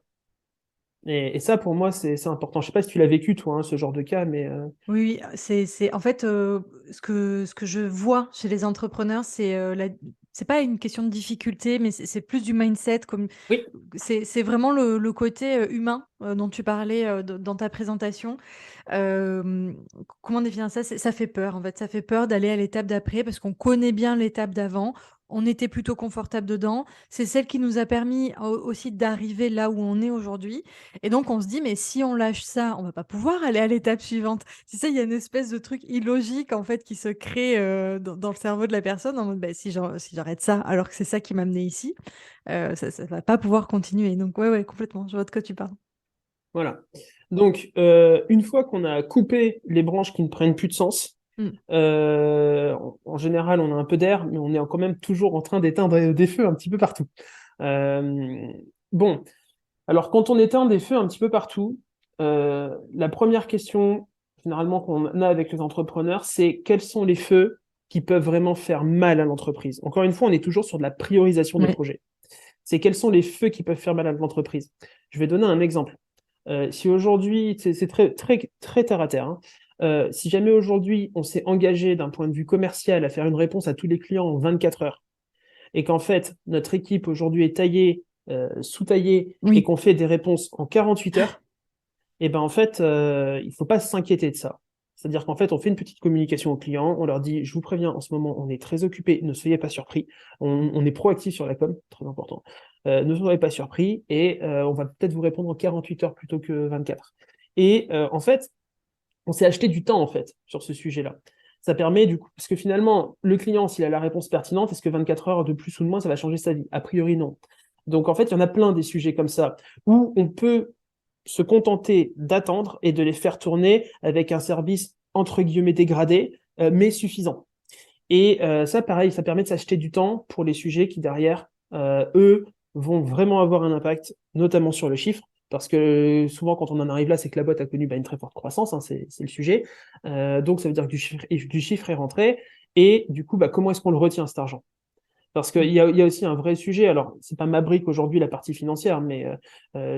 Et ça, pour moi, c'est important. Je sais pas si tu l'as vécu, toi, hein, ce genre de cas, mais... Oui, c'est en fait ce que je vois chez les entrepreneurs, c'est pas une question de difficulté, mais c'est plus du mindset. Oui. C'est vraiment le côté humain dont tu parlais dans ta présentation. Comment définir ça? Ça fait peur, en fait. Ça fait peur d'aller à l'étape d'après parce qu'on connaît bien l'étape d'avant. On était plutôt confortable dedans. C'est celle qui nous a permis aussi d'arriver là où on est aujourd'hui. Et donc, on se dit, mais si on lâche ça, on va pas pouvoir aller à l'étape suivante. Tu sais, il y a une espèce de truc illogique, en fait, qui se crée dans le cerveau de la personne en mode, bah, si j'arrête ça, alors que c'est ça qui m'a amené ici, ça va pas pouvoir continuer. Donc, ouais, complètement. Je vois de quoi tu parles. Voilà. Donc, une fois qu'on a coupé les branches qui ne prennent plus de sens, en général, on a un peu d'air, mais on est quand même toujours en train d'éteindre des feux un petit peu partout. Bon, alors quand on éteint des feux un petit peu partout, la première question, généralement, qu'on a avec les entrepreneurs, c'est quels sont les feux qui peuvent vraiment faire mal à l'entreprise. Encore une fois, on est toujours sur de la priorisation des projets. C'est quels sont les feux qui peuvent faire mal à l'entreprise. Je vais donner un exemple. Si aujourd'hui, c'est très, très, très terre à terre, hein. Si jamais aujourd'hui, on s'est engagé d'un point de vue commercial à faire une réponse à tous les clients en 24 heures, et qu'en fait, notre équipe aujourd'hui est taillée, sous-taillée, et qu'on fait des réponses en 48 heures, et ben en fait, il faut pas s'inquiéter de ça. C'est-à-dire qu'en fait, on fait une petite communication aux clients, on leur dit, je vous préviens, en ce moment, on est très occupé, ne soyez pas surpris. On est proactif sur la com, très important. Ne soyez pas surpris, et on va peut-être vous répondre en 48 heures plutôt que 24. Et en fait, on s'est acheté du temps, en fait, sur ce sujet-là. Ça permet, du coup, parce que finalement, le client, s'il a la réponse pertinente, est-ce que 24 heures de plus ou de moins, ça va changer sa vie? A priori, non. Donc, en fait, il y en a plein des sujets comme ça, où on peut se contenter d'attendre et de les faire tourner avec un service entre guillemets dégradé, mais suffisant. Et ça, pareil, ça permet de s'acheter du temps pour les sujets qui, derrière, eux, vont vraiment avoir un impact, notamment sur le chiffre, parce que souvent, quand on en arrive là, c'est que la boîte a connu une très forte croissance, hein, c'est le sujet. Donc, ça veut dire que du chiffre est rentré, et du coup, comment est-ce qu'on le retient, cet argent? Parce qu'il y a aussi un vrai sujet, alors c'est pas ma brique aujourd'hui la partie financière, mais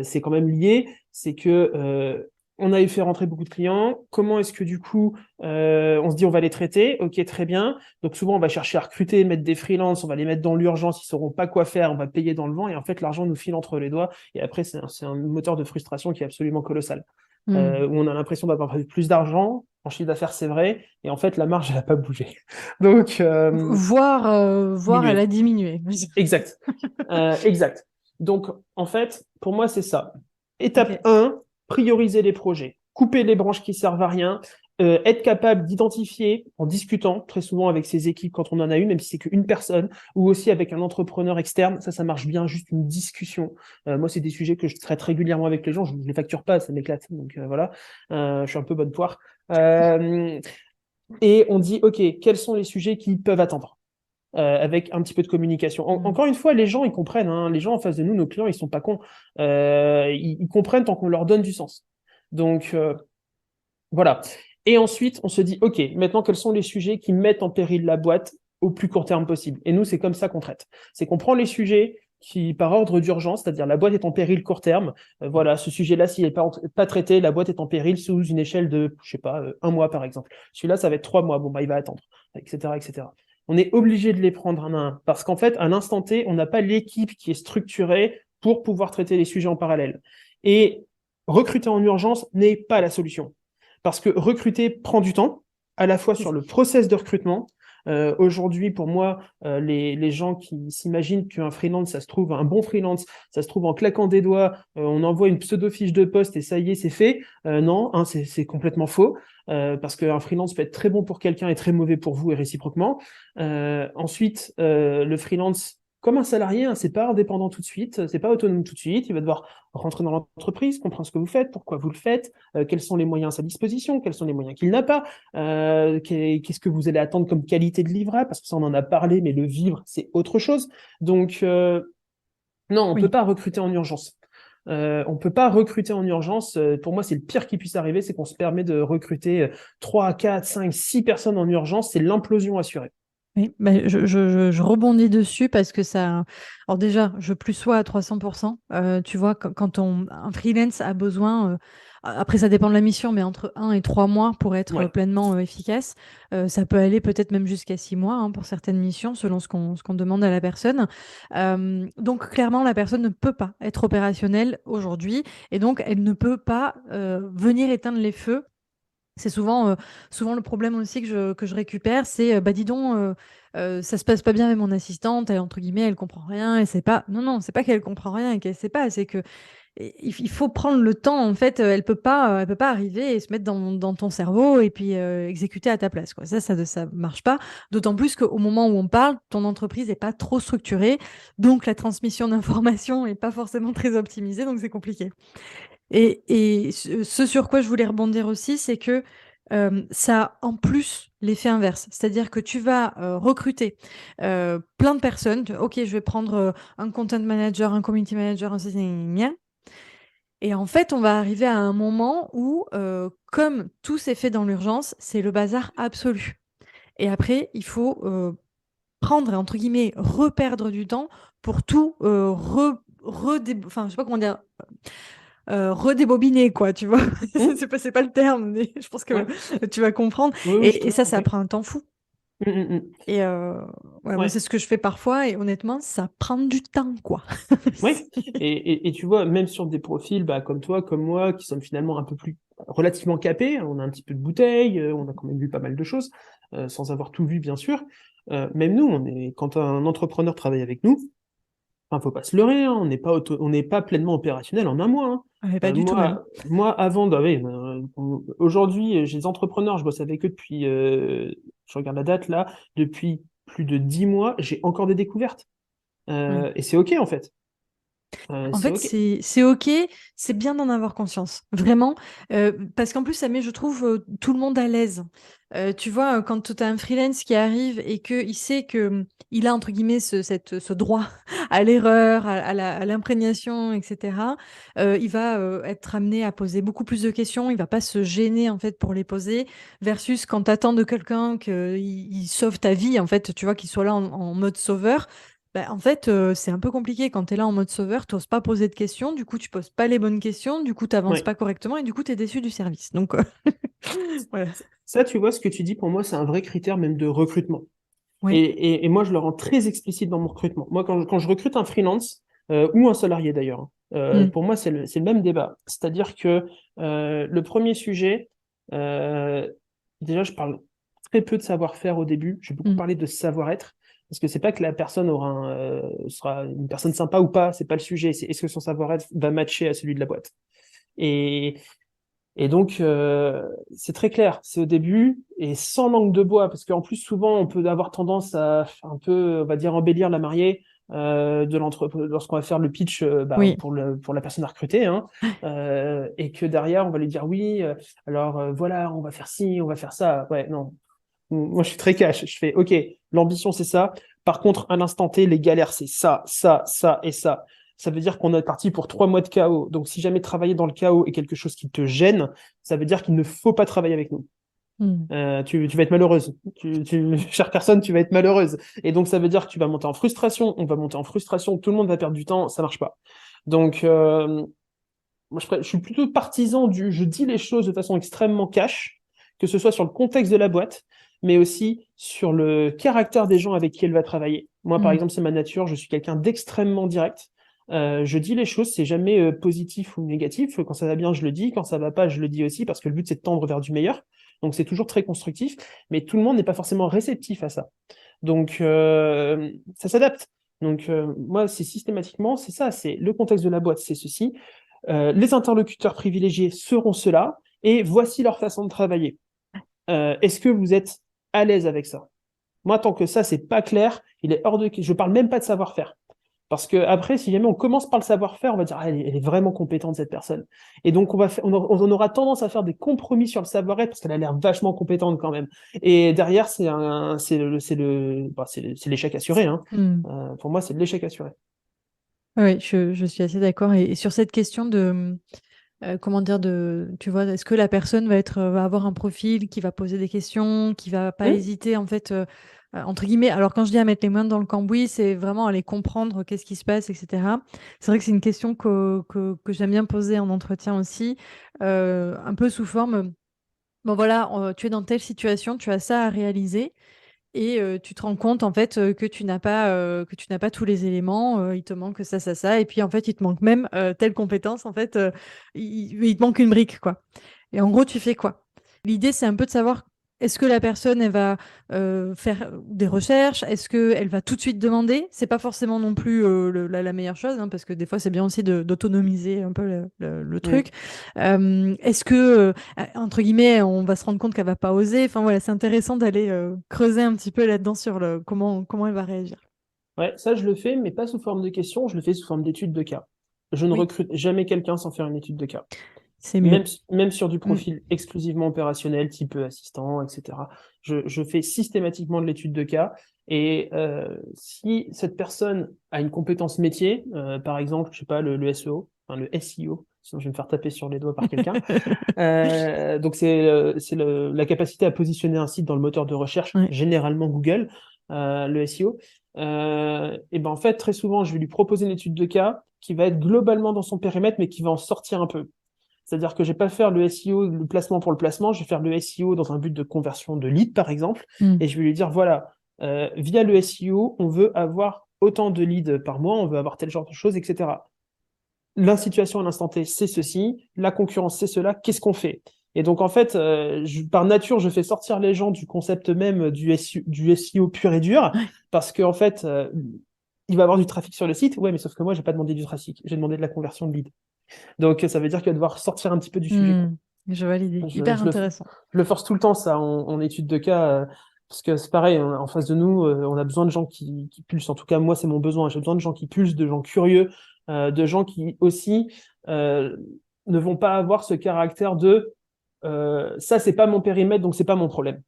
c'est quand même lié, c'est que on a fait rentrer beaucoup de clients, comment est-ce que du coup on se dit on va les traiter, ok très bien, donc souvent on va chercher à recruter, mettre des freelances, on va les mettre dans l'urgence, ils sauront pas quoi faire, on va payer dans le vent, et en fait l'argent nous file entre les doigts, et après c'est un moteur de frustration qui est absolument colossal. Où on a l'impression d'avoir plus d'argent, en chiffre d'affaires, c'est vrai, et en fait, la marge, elle n'a pas bougé. Donc, Voire elle diminué. a diminué. Exact. Exact. Donc, en fait, pour moi, c'est ça. Étape Ok. 1, prioriser les projets. Couper les branches qui servent à rien. Être capable d'identifier en discutant très souvent avec ses équipes quand on en a une, même si c'est qu'une personne, ou aussi avec un entrepreneur externe, ça marche bien, juste une discussion. Moi, c'est des sujets que je traite régulièrement avec les gens, je ne les facture pas, ça m'éclate. Donc voilà, je suis un peu bonne poire. Et on dit, OK, quels sont les sujets qui peuvent attendre avec un petit peu de communication. Encore une fois, les gens, ils comprennent. Hein, les gens en face de nous, nos clients, ils sont pas cons. Ils comprennent tant qu'on leur donne du sens. Donc, voilà. Et ensuite, on se dit, OK, maintenant, quels sont les sujets qui mettent en péril la boîte au plus court terme possible? Et nous, c'est comme ça qu'on traite. C'est qu'on prend les sujets qui, par ordre d'urgence, c'est-à-dire la boîte est en péril court terme. Voilà, ce sujet-là, s'il n'est pas traité, la boîte est en péril sous une échelle de, je sais pas, 1 mois, par exemple. Celui-là, ça va être 3 mois. Bon, bah, il va attendre, etc., etc. On est obligé de les prendre un à un parce qu'en fait, à l'instant T, on n'a pas l'équipe qui est structurée pour pouvoir traiter les sujets en parallèle. Et recruter en urgence n'est pas la solution. Parce que recruter prend du temps, à la fois sur le process de recrutement. Aujourd'hui, pour moi, les gens qui s'imaginent qu'un freelance, ça se trouve, un bon freelance, ça se trouve en claquant des doigts, on envoie une pseudo-fiche de poste et ça y est, c'est fait. Non, hein, c'est complètement faux, parce qu'un freelance peut être très bon pour quelqu'un et très mauvais pour vous et réciproquement. Ensuite, le freelance, comme un salarié, hein, c'est pas indépendant tout de suite, c'est pas autonome tout de suite, il va devoir rentrer dans l'entreprise, comprendre ce que vous faites, pourquoi vous le faites, quels sont les moyens à sa disposition, quels sont les moyens qu'il n'a pas, qu'est-ce que vous allez attendre comme qualité de livrable, parce que ça on en a parlé, mais le vivre c'est autre chose. Donc non, on peut pas recruter en urgence. On peut pas recruter en urgence. Pour moi, c'est le pire qui puisse arriver, c'est qu'on se permet de recruter 3, 4, 5, 6 personnes en urgence, c'est l'implosion assurée. Oui, bah, je rebondis dessus parce que ça. Alors déjà, je plus sois à 300%. Tu vois, quand un freelance a besoin, après ça dépend de la mission, mais entre 1 et 3 mois pour être Ouais. pleinement efficace. Ça peut aller peut-être même jusqu'à 6 mois hein, pour certaines missions, selon ce qu'on demande à la personne. Donc clairement, la personne ne peut pas être opérationnelle aujourd'hui et donc elle ne peut pas venir éteindre les feux. C'est souvent le problème aussi que je récupère, c'est bah dis donc, ça se passe pas bien avec mon assistante, elle entre guillemets, elle comprend rien, elle sait pas. Non, non, c'est pas qu'elle comprend rien et qu'elle sait pas, c'est que il faut prendre le temps. En fait, elle peut pas arriver et se mettre dans ton cerveau et puis exécuter à ta place, quoi. Ça marche pas. D'autant plus qu'au moment où on parle, ton entreprise est pas trop structurée, donc la transmission d'informations est pas forcément très optimisée, donc c'est compliqué. Et ce sur quoi je voulais rebondir aussi, c'est que ça a en plus l'effet inverse. C'est-à-dire que tu vas recruter plein de personnes. Ok, je vais prendre un content manager, un community manager, un ceci, gna, gna. Et en fait, on va arriver à un moment où, comme tout s'est fait dans l'urgence, c'est le bazar absolu. Et après, il faut prendre, entre guillemets, reperdre du temps pour tout enfin, je sais pas comment dire, redébobiner, quoi, tu vois. Hum, C'est pas le terme, mais je pense que ouais. tu vas comprendre. Oui, oui, j'ai Et très ça, bien ça compris. prend un temps fou. Hum, hum, hum. Et ouais, moi, Ouais. c'est ce que je fais parfois. Et honnêtement, ça prend du temps, quoi. Ouais. Et tu vois, même sur des profils bah, comme toi, comme moi, qui sommes finalement un peu plus relativement capés, on a un petit peu de bouteille, on a quand même vu pas mal de choses, sans avoir tout vu, bien sûr. Même nous, quand un entrepreneur travaille avec nous, enfin, faut pas se leurrer, hein, on n'est pas pleinement opérationnel en un mois. Hein. Ouais, pas du tout même. Moi, avant, bah, oui, aujourd'hui, j'ai des entrepreneurs, je bosse avec eux depuis, je regarde la date là, depuis plus de 10 mois, j'ai encore des découvertes. Ouais. Et c'est OK en fait. En C'est fait, OK. c'est OK, c'est bien d'en avoir conscience, vraiment, parce qu'en plus, ça met, je trouve, tout le monde à l'aise. Tu vois, quand tu as un freelance qui arrive et qu'il sait que il a, entre guillemets, ce droit à l'erreur, à l'imprégnation, etc., il va être amené à poser beaucoup plus de questions, il va pas se gêner, en fait, pour les poser, versus quand tu attends de quelqu'un qu'il sauve ta vie, en fait, tu vois, qu'il soit là en mode sauveur. Bah, en fait, c'est un peu compliqué quand tu es là en mode sauveur, tu n'oses pas poser de questions, du coup tu poses pas les bonnes questions, du coup tu n'avances Ouais. pas correctement et du coup tu es déçu du service. Donc voilà. Ça, tu vois, ce que tu dis, pour moi, c'est un vrai critère même de recrutement. Oui. Et moi, je le rends très explicite dans mon recrutement. Moi, quand je recrute un freelance, ou un salarié d'ailleurs, hein, Mm. pour moi, c'est le même débat. C'est-à-dire que le premier sujet, déjà, je parle très peu de savoir-faire au début. Je vais beaucoup parler de savoir-être. Parce que c'est pas que la personne sera une personne sympa ou pas, c'est pas le sujet. C'est est-ce que son savoir-être va matcher à celui de la boîte. Et, et donc, c'est très clair. C'est au début et sans langue de bois. Parce qu'en plus, souvent, on peut avoir tendance à un peu, on va dire, embellir la mariée de l'entreprise lorsqu'on va faire le pitch Oui. pour la personne à recruter. Hein, et que derrière, on va lui dire oui, alors voilà, on va faire ci, on va faire ça. Ouais, non. Moi, je suis très cash. Je fais, OK, l'ambition, c'est ça. Par contre, à l'instant T, les galères, c'est ça, ça, ça et ça. Ça veut dire qu'on est parti pour 3 mois de chaos. Donc, si jamais travailler dans le chaos est quelque chose qui te gêne, ça veut dire qu'il ne faut pas travailler avec nous. Tu vas être malheureuse. Chère personne, tu vas être malheureuse. Et donc, ça veut dire que tu vas monter en frustration. On va monter en frustration. Tout le monde va perdre du temps. Ça marche pas. Donc, moi, je suis plutôt partisan je dis les choses de façon extrêmement cash, que ce soit sur le contexte de la boîte, mais aussi sur le caractère des gens avec qui elle va travailler. Moi, par exemple, c'est ma nature, je suis quelqu'un d'extrêmement direct. Je dis les choses, c'est jamais positif ou négatif. Quand ça va bien, je le dis. Quand ça va pas, je le dis aussi, parce que le but, c'est de tendre vers du meilleur. Donc, c'est toujours très constructif, mais tout le monde n'est pas forcément réceptif à ça. Donc, ça s'adapte. Donc, moi, c'est systématiquement, c'est ça, c'est le contexte de la boîte, c'est ceci. Les interlocuteurs privilégiés seront ceux-là, et voici leur façon de travailler. Est-ce que vous êtes à l'aise avec ça? Moi, tant que ça, c'est pas clair, il est hors de... Je parle même pas de savoir-faire. Parce que après, si jamais on commence par le savoir-faire, on va dire, ah, elle est vraiment compétente, cette personne. Et donc, on aura tendance à faire des compromis sur le savoir-être, parce qu'elle a l'air vachement compétente quand même. Et derrière, c'est l'échec assuré. Hein. Pour moi, c'est de l'échec assuré. Oui, je suis assez d'accord. Et sur cette question de, comment dire, tu vois, est-ce que la personne va avoir un profil qui va poser des questions, qui va pas hésiter, en fait, entre guillemets. Alors, quand je dis à mettre les mains dans le cambouis, c'est vraiment aller comprendre qu'est-ce qui se passe, etc. C'est vrai que c'est une question que j'aime bien poser en entretien aussi, un peu sous forme, bon voilà, tu es dans telle situation, tu as ça à réaliser. Et tu te rends compte en fait que tu n'as pas tous les éléments, il te manque ça, et puis en fait il te manque même telle compétence, en fait il te manque une brique quoi. Et en gros tu fais quoi? L'idée c'est un peu de savoir est-ce que la personne elle va faire des recherches, est-ce que elle va tout de suite demander? C'est pas forcément non plus la meilleure chose, hein, parce que des fois c'est bien aussi d'autonomiser un peu le truc. Est-ce que entre guillemets, on va se rendre compte qu'elle va pas oser. Enfin voilà, c'est intéressant d'aller creuser un petit peu là-dedans sur comment elle va réagir. Ouais, ça je le fais, mais pas sous forme de questions, je le fais sous forme d'études de cas. Je ne Oui, recrute jamais quelqu'un sans faire une étude de cas. c'est mieux. Même sur du Mm. profil exclusivement opérationnel, type assistant, etc. Je fais systématiquement de l'étude de cas. Et si cette personne a une compétence métier, par exemple, je sais pas, le SEO, enfin le SEO, sinon je vais me faire taper sur les doigts par quelqu'un. Donc c'est la capacité à positionner un site dans le moteur de recherche, Ouais. généralement Google, le SEO. Et ben en fait, très souvent, je vais lui proposer une étude de cas qui va être globalement dans son périmètre, mais qui va en sortir un peu. C'est-à-dire que je vais pas faire le SEO, le placement pour le placement, je vais faire le SEO dans un but de conversion de lead, par exemple, Mm. et je vais lui dire, voilà, via le SEO, on veut avoir autant de leads par mois, on veut avoir tel genre de choses, etc. La situation à l'instant T, c'est ceci, la concurrence, c'est cela, qu'est-ce qu'on fait? Et donc, en fait, par nature, je fais sortir les gens du concept même du SEO pur et dur, parce qu'en fait, il va y avoir du trafic sur le site, ouais, mais sauf que moi, j'ai pas demandé du trafic, j'ai demandé de la conversion de lead. Donc, ça veut dire qu'il va devoir sortir un petit peu du sujet, quoi. Je vois l'idée. Je, Hyper je le, intéressant. je le force tout le temps, ça, en étude de cas, parce que c'est pareil, en face de nous, on a besoin de gens qui pulsent. En tout cas, moi, c'est mon besoin. J'ai besoin de gens qui pulsent, de gens curieux, de gens qui aussi euh, ne vont pas avoir ce caractère de ça, c'est pas mon périmètre, donc c'est pas mon problème.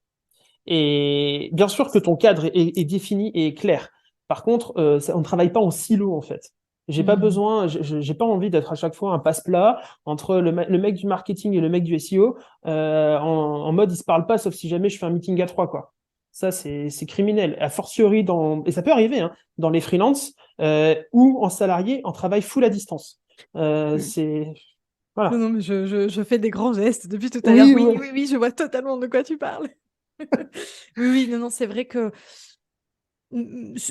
Et bien sûr que ton cadre est défini et est clair. Par contre, on ne travaille pas en silo, en fait. J'ai pas besoin, j'ai pas envie d'être à chaque fois un passe-plat entre le mec du marketing et le mec du SEO, en mode ils se parlent pas, sauf si jamais je fais un meeting à trois, quoi. Ça, c'est criminel. A fortiori et ça peut arriver, hein, dans les freelances, ou en salarié, en travail full à distance. C'est, Non, voilà. non, mais je fais des grands gestes depuis tout à l'heure. Oui, Oui, ouais. oui, oui, je vois totalement de quoi tu parles. Oui, oui, non, non, c'est vrai que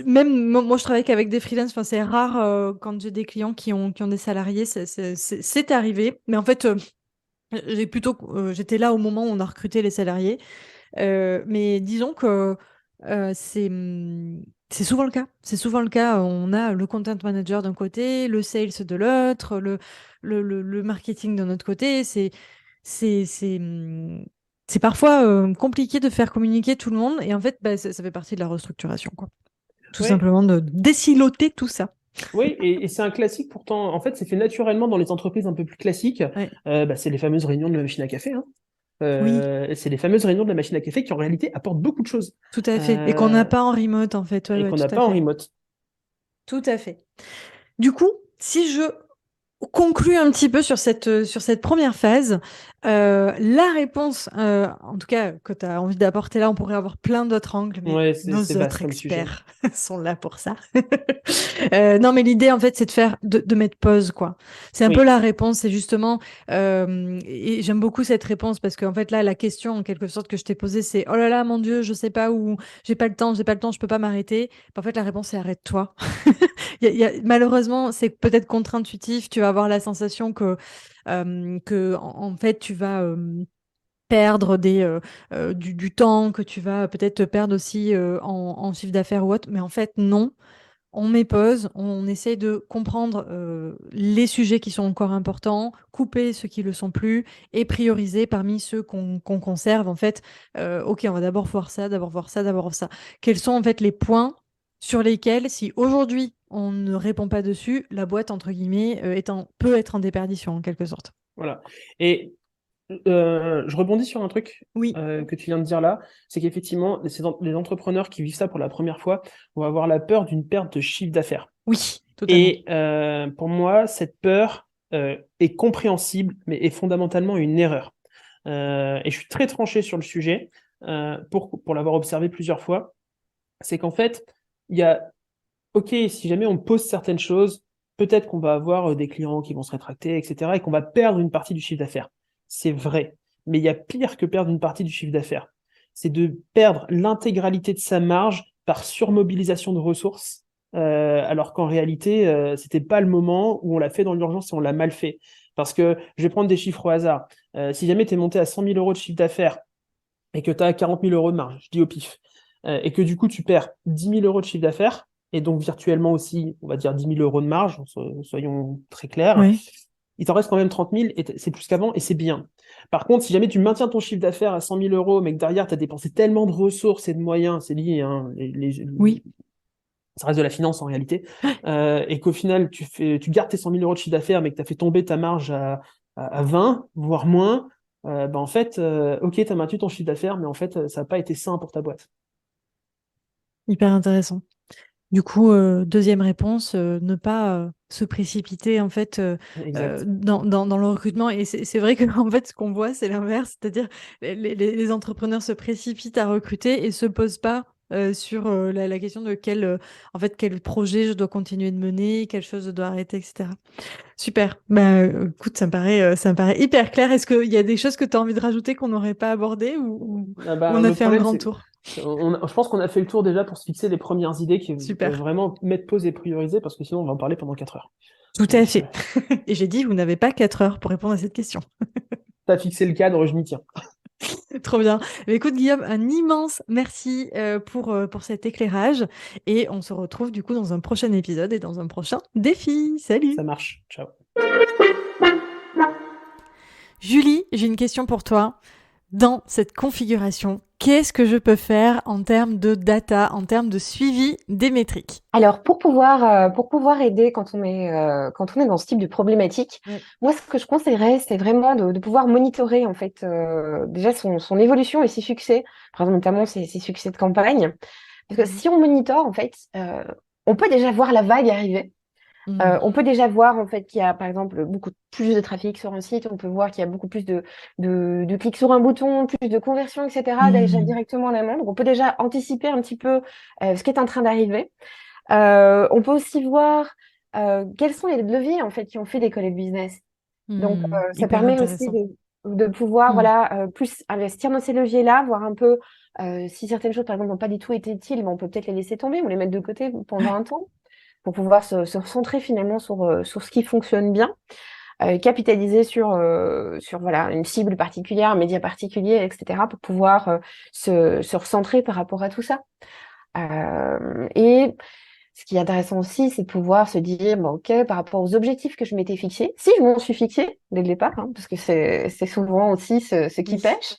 même moi, je travaille qu'avec des freelances. Enfin, c'est rare quand j'ai des clients qui ont des salariés. C'est arrivé. Mais en fait, J'étais là au moment où on a recruté les salariés. Mais disons que c'est souvent le cas. C'est souvent le cas. On a le content manager d'un côté, le sales de l'autre, le marketing de notre côté. C'est, c'est, hum, c'est parfois compliqué de faire communiquer tout le monde. Et en fait, bah, ça fait partie de la restructuration, quoi. Tout Ouais, simplement de désiloter tout ça. oui, et c'est un classique pourtant. En fait, c'est fait naturellement dans les entreprises un peu plus classiques. Ouais. C'est les fameuses réunions de la machine à café, hein. Oui, C'est les fameuses réunions de la machine à café qui en réalité apportent beaucoup de choses tout à fait. Et qu'on n'a euh, pas en remote, en fait. Ouais, et ouais, qu'on tout n'a à pas en fait. remote. Tout à fait. Du coup, si je conclut un petit peu sur cette première phase, la réponse, en tout cas, que tu as envie d'apporter là, on pourrait avoir plein d'autres angles, mais Ouais, nos c'est vaste autres comme sujet. experts sont là pour ça. Non, mais l'idée, en fait, c'est de mettre pause, quoi. C'est un peu Oui, la réponse, c'est justement, et j'aime beaucoup cette réponse parce qu'en fait, là, la question, en quelque sorte, que je t'ai posée, c'est, oh là là, mon Dieu, je sais pas où, j'ai pas le temps, je peux pas m'arrêter. En fait, la réponse, c'est arrête-toi. Malheureusement, c'est peut-être contre-intuitif. Tu vas avoir la sensation que en fait, tu vas perdre du temps, que tu vas peut-être te perdre aussi en chiffre d'affaires ou autre. Mais en fait, non. On met pause, on essaie de comprendre les sujets qui sont encore importants, couper ceux qui le sont plus et prioriser parmi ceux qu'on conserve. En fait, ok, on va d'abord voir ça, d'abord voir ça, d'abord voir ça. Quels sont en fait les points sur lesquels, si aujourd'hui on ne répond pas dessus, la boîte, entre guillemets, peut être en déperdition en quelque sorte. voilà. Et je rebondis sur un truc Oui, que tu viens de dire là, c'est qu'effectivement, les entrepreneurs qui vivent ça pour la première fois vont avoir la peur d'une perte de chiffre d'affaires. oui, totalement. Et pour moi, cette peur est compréhensible, mais est fondamentalement une erreur. Et je suis très tranché sur le sujet pour l'avoir observé plusieurs fois. C'est qu'en fait, il y a, ok, si jamais on pose certaines choses, peut-être qu'on va avoir des clients qui vont se rétracter, etc., et qu'on va perdre une partie du chiffre d'affaires. C'est vrai. Mais il y a pire que perdre une partie du chiffre d'affaires. C'est de perdre l'intégralité de sa marge par surmobilisation de ressources, alors qu'en réalité, c'était pas le moment où on l'a fait dans l'urgence et on l'a mal fait. Parce que je vais prendre des chiffres au hasard. Si jamais tu es monté à 100 000 euros de chiffre d'affaires et que tu as 40 000 euros de marge, je dis au pif, et que du coup tu perds 10 000 euros de chiffre d'affaires, et donc virtuellement aussi, on va dire 10 000 euros de marge, soyons très clairs, Oui. il t'en reste quand même 30 000, et c'est plus qu'avant, et c'est bien. Par contre, si jamais tu maintiens ton chiffre d'affaires à 100 000 euros, mais que derrière tu as dépensé tellement de ressources et de moyens, c'est lié, hein, Oui. ça reste de la finance en réalité, et qu'au final tu gardes tes 100 000 euros de chiffre d'affaires, mais que tu as fait tomber ta marge à 20, voire moins, en fait, ok, tu as maintenu ton chiffre d'affaires, mais en fait, ça n'a pas été sain pour ta boîte. Hyper intéressant. Du coup, deuxième réponse, ne pas se précipiter en fait Exact. dans le recrutement. Et c'est vrai que en fait, ce qu'on voit, c'est l'inverse, c'est-à-dire les entrepreneurs se précipitent à recruter et se posent pas sur la question de en fait, quel projet je dois continuer de mener, quelle chose je dois arrêter, etc. Super. Bah, écoute, ça me paraît hyper clair. Est-ce qu'il y a des choses que tu as envie de rajouter qu'on n'aurait pas abordées Ah ou bah, on a le fait un problème, grand c'est, tour? je pense qu'on a fait le tour déjà pour se fixer les premières idées qui peuvent Super. vraiment mettre pause et prioriser, parce que sinon on va en parler pendant 4 heures. Tout à Donc, fait. Et j'ai dit, vous n'avez pas 4 heures pour répondre à cette question. t'as fixé le cadre, je m'y tiens. Trop bien. Mais écoute, Guillaume, un immense merci pour cet éclairage. Et on se retrouve du coup dans un prochain épisode et dans un prochain défi. Salut! Ça marche. Ciao. Julie, j'ai une question pour toi. Dans cette configuration, qu'est-ce que je peux faire en termes de data, en termes de suivi des métriques? Alors, pour pouvoir aider quand on est dans ce type de problématique, Ouais. moi, ce que je conseillerais, c'est vraiment de pouvoir monitorer, en fait, déjà son évolution et ses succès, par exemple, notamment ses succès de campagne. Parce que Mhm. si on monitore, en fait, on peut déjà voir la vague arriver. Mhm. On peut déjà voir en fait qu'il y a par exemple beaucoup plus de trafic sur un site, on peut voir qu'il y a beaucoup plus de clics sur un bouton, plus de conversions, etc. déjà Mhm. directement en amont. Donc on peut déjà anticiper un petit peu ce qui est en train d'arriver. On peut aussi voir quels sont les leviers en fait qui ont fait décoller le business. Donc ça Hyper permet aussi intéressant. de pouvoir Mhm. voilà plus investir dans ces leviers-là, voir un peu si certaines choses par exemple n'ont pas du tout été utiles, ben, on peut peut-être les laisser tomber ou les mettre de côté pendant un temps pour pouvoir se recentrer finalement sur ce qui fonctionne bien. capitaliser sur voilà, une cible particulière, un média particulier, etc., pour pouvoir se recentrer par rapport à tout ça. Et ce qui est intéressant aussi, c'est de pouvoir se dire, bon, OK, par rapport aux objectifs que je m'étais fixés, si je m'en suis fixé dès le départ, hein, parce que c'est souvent aussi ce qui pêche.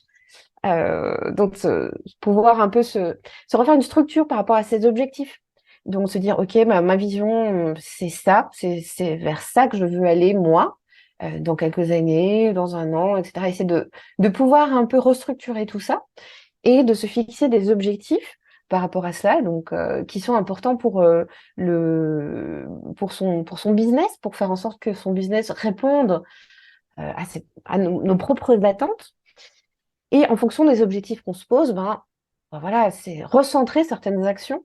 Donc, pouvoir un peu se refaire une structure par rapport à ces objectifs. Donc, se dire, OK, ma vision, c'est ça, c'est vers ça que je veux aller, moi, dans quelques années, dans un an, etc. Essayer de pouvoir un peu restructurer tout ça et de se fixer des objectifs par rapport à cela, donc qui sont importants pour son business, pour faire en sorte que son business réponde à nos propres attentes. Et en fonction des objectifs qu'on se pose, voilà, c'est recentrer certaines actions.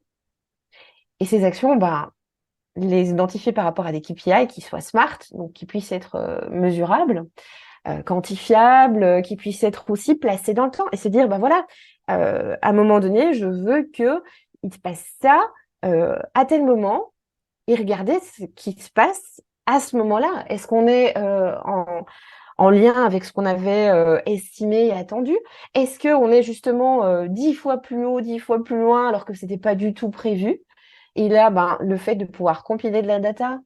Et ces actions, les identifier par rapport à des KPI qui soient smart, donc qui puissent être mesurables, quantifiables, qui puissent être aussi placés dans le temps. Et se dire, voilà, à un moment donné, je veux qu'il se passe ça à tel moment, et regarder ce qui se passe à ce moment-là. Est-ce qu'on est en lien avec ce qu'on avait estimé et attendu? Est-ce qu'on est justement 10 fois plus haut, 10 fois plus loin, alors que c'était pas du tout prévu? Et là, le fait de pouvoir compiler de la data,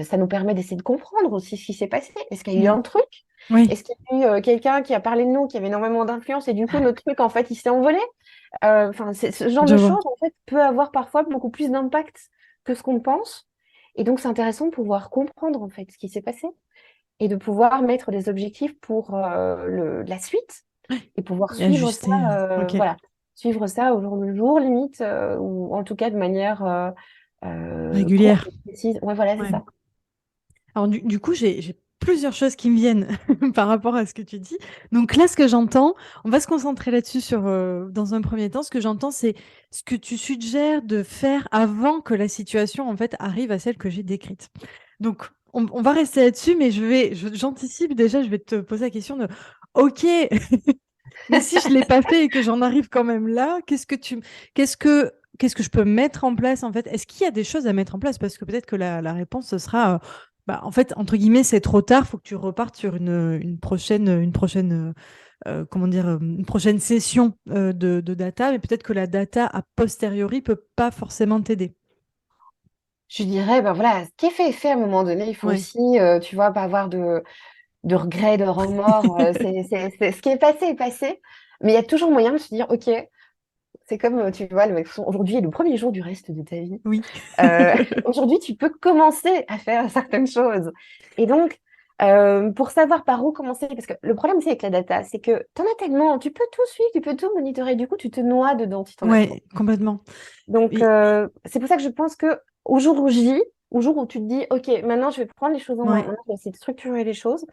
ça nous permet d'essayer de comprendre aussi ce qui s'est passé. Est-ce qu'il y a eu un truc? Oui. Est-ce qu'il y a eu quelqu'un qui a parlé de nous, qui avait énormément d'influence, et du coup, notre truc, en fait, il s'est envolé? Ce genre Je de vois. choses, en fait, peut avoir parfois beaucoup plus d'impact que ce qu'on pense. Et donc, c'est intéressant de pouvoir comprendre, en fait, ce qui s'est passé et de pouvoir mettre des objectifs pour la suite et pouvoir Et suivre ajuster. ça, Ok. voilà, suivre ça au jour le jour, limite, ou en tout cas de manière Régulière. courte et précise. Ouais, voilà, c'est Ouais. ça. Alors du coup, j'ai plusieurs choses qui me viennent par rapport à ce que tu dis. Donc là, ce que j'entends, on va se concentrer là-dessus dans un premier temps. Ce que j'entends, c'est ce que tu suggères de faire avant que la situation en fait arrive à celle que j'ai décrite. Donc on va rester là-dessus, mais j'anticipe déjà, je vais te poser la question de, ok, mais si je l'ai pas fait et que j'en arrive quand même là, qu'est-ce que je peux mettre en place en fait? Est-ce qu'il y a des choses à mettre en place? Parce que peut-être que la réponse ce sera en fait, entre guillemets, c'est trop tard, faut que tu repartes sur comment dire, une prochaine session de data, mais peut-être que la data a posteriori peut pas forcément t'aider. Je dirais, voilà, ce qui est fait est fait à un moment donné. Il faut Ouais. aussi, tu vois, pas avoir de regrets, de remords. Ce qui est passé. Mais il y a toujours moyen de se dire, OK, c'est comme, tu vois, aujourd'hui est le premier jour du reste de ta vie. Oui. Aujourd'hui, tu peux commencer à faire certaines choses. Et donc, pour savoir par où commencer, parce que le problème aussi avec la data, c'est que tu en as tellement, tu peux tout suivre, tu peux tout monitorer, du coup, tu te noies dedans si tu en as trop. Ouais, complètement. Donc, Oui. c'est pour ça que je pense que au jour J, au jour où tu te dis, OK, maintenant, je vais prendre les choses en main, Ouais. maintenant, je vais essayer de structurer les choses,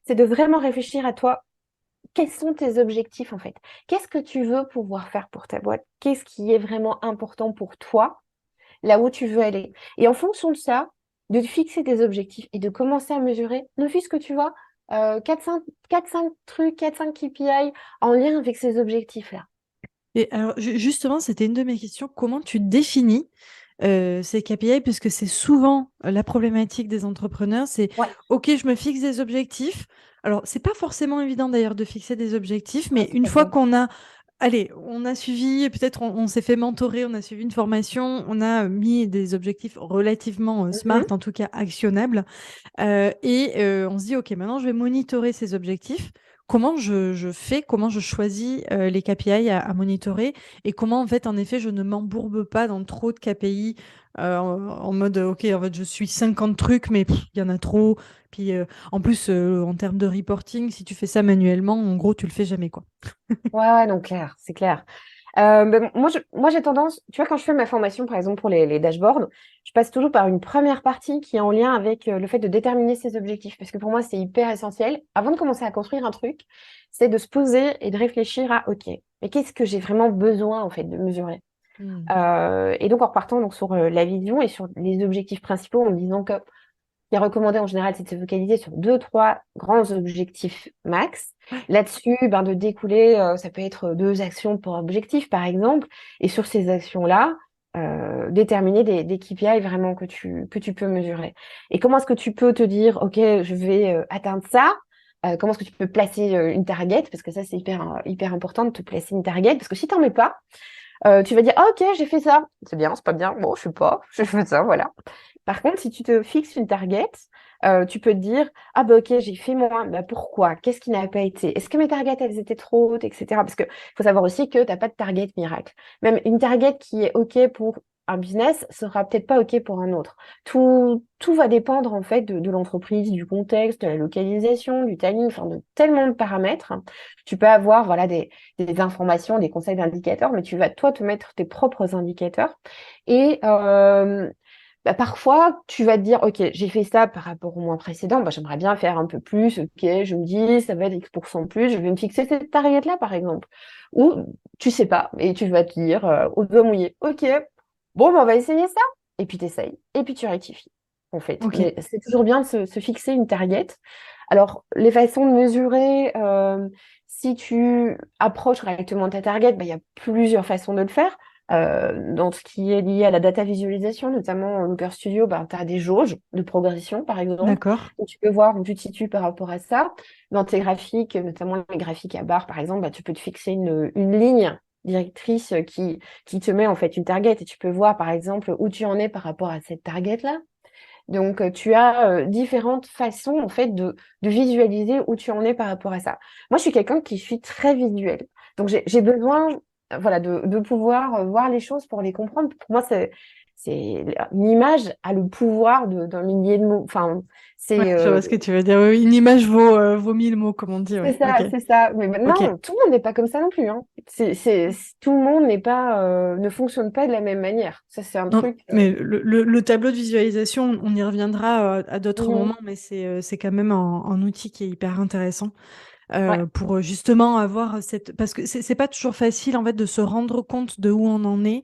c'est de vraiment réfléchir à toi. Quels sont tes objectifs, en fait? Qu'est-ce que tu veux pouvoir faire pour ta boîte? Qu'est-ce qui est vraiment important pour toi, là où tu veux aller? Et en fonction de ça, de te fixer des objectifs et de commencer à mesurer, ne fût-ce que tu vois, 4-5 trucs, 4-5 KPI en lien avec ces objectifs-là. Et alors, justement, c'était une de mes questions. Comment tu définis ces KPI? Puisque c'est souvent la problématique des entrepreneurs. C'est Ouais. OK, je me fixe des objectifs. Alors, c'est pas forcément évident d'ailleurs de fixer des objectifs, mais Ouais, une c'est fois ça. qu'on a, allez, on a suivi, peut-être on s'est fait mentorer, on a suivi une formation, on a mis des objectifs relativement smart, Mhm. en tout cas actionnables. On se dit, OK, maintenant je vais monitorer ces objectifs. Comment je fais, comment je choisis les KPI à monitorer et comment, en fait, en effet, je ne m'embourbe pas dans trop de KPI en mode, OK, en fait, je suis 50 trucs, mais il y en a trop. Puis, en plus, en termes de reporting, si tu fais ça manuellement, en gros, tu le fais jamais, quoi. Ouais, non, clair, c'est clair. Moi, j'ai tendance, tu vois, quand je fais ma formation, par exemple, pour les dashboards, je passe toujours par une première partie qui est en lien avec le fait de déterminer ses objectifs. Parce que pour moi, c'est hyper essentiel. Avant de commencer à construire un truc, c'est de se poser et de réfléchir à, OK, mais qu'est-ce que j'ai vraiment besoin, en fait, de mesurer? Et donc, en repartant donc, sur la vision et sur les objectifs principaux, en disant que ce qui est recommandé en général, c'est de se focaliser sur 2, 3 grands objectifs max. Là-dessus, de découler, ça peut être 2 actions pour objectif, par exemple. Et sur ces actions-là, déterminer des KPI vraiment que tu peux mesurer. Et comment est-ce que tu peux te dire, OK, je vais atteindre ça? Comment est-ce que tu peux placer une target? Parce que ça, c'est hyper important de te placer une target. Parce que si tu n'en mets pas, tu vas dire, ah, OK, j'ai fait ça. C'est bien, c'est pas bien. Bon, je sais pas, je fais ça, voilà. Par contre, si tu te fixes une target, tu peux te dire, ah bah OK, j'ai fait moins. Bah, pourquoi? Qu'est-ce qui n'a pas été? Est-ce que mes targets, elles étaient trop hautes, etc. Parce que faut savoir aussi que tu n'as pas de target miracle. Même une target qui est OK pour un business sera peut-être pas OK pour un autre. Tout va dépendre en fait de l'entreprise, du contexte, de la localisation, du timing, enfin de tellement de paramètres. Tu peux avoir voilà des informations, des conseils d'indicateurs, mais tu vas toi te mettre tes propres indicateurs. Et bah, parfois, tu vas te dire, OK, j'ai fait ça par rapport au mois précédent, bah, j'aimerais bien faire un peu plus, OK, je me dis, ça va être X% plus, je vais me fixer cette target-là, par exemple. Ou tu sais pas, et tu vas te dire, au doigt mouillé, OK, bon, bah, on va essayer ça. Et puis tu essayes, et puis tu rectifies, en fait. Ok. Mais c'est toujours bien de se fixer une target. Alors, les façons de mesurer, si tu approches correctement ta target, bah, il y a plusieurs façons de le faire. Dans ce qui est lié à la data visualisation, notamment en Looker Studio, bah, tu as des jauges de progression, par exemple, D'accord. où tu peux voir où tu te situes par rapport à ça. Dans tes graphiques, notamment les graphiques à barre, par exemple, bah, tu peux te fixer une ligne directrice qui te met en fait une target et tu peux voir, par exemple, où tu en es par rapport à cette target-là. Donc, tu as différentes façons en fait de visualiser où tu en es par rapport à ça. Moi, je suis quelqu'un qui suis très visuel. Donc, j'ai besoin voilà, de pouvoir voir les choses pour les comprendre. Pour moi, c'est une image a le pouvoir d'un millier de mots. Enfin, Ouais, c'est je vois ce que tu veux dire. Oui, une image vaut 1000 mots, comme on dit. c'est Ouais. ça, Ok. c'est ça. Mais Ok. maintenant, tout le monde n'est pas comme ça non plus, hein. Tout le monde n'est pas, ne fonctionne pas de la même manière. Ça, c'est un Non, truc. mais le tableau de visualisation, on y reviendra à d'autres Mhm. moments, mais c'est quand même un outil qui est hyper intéressant. Ouais, Pour justement avoir cette... Parce que c'est pas toujours facile en fait de se rendre compte de où on en est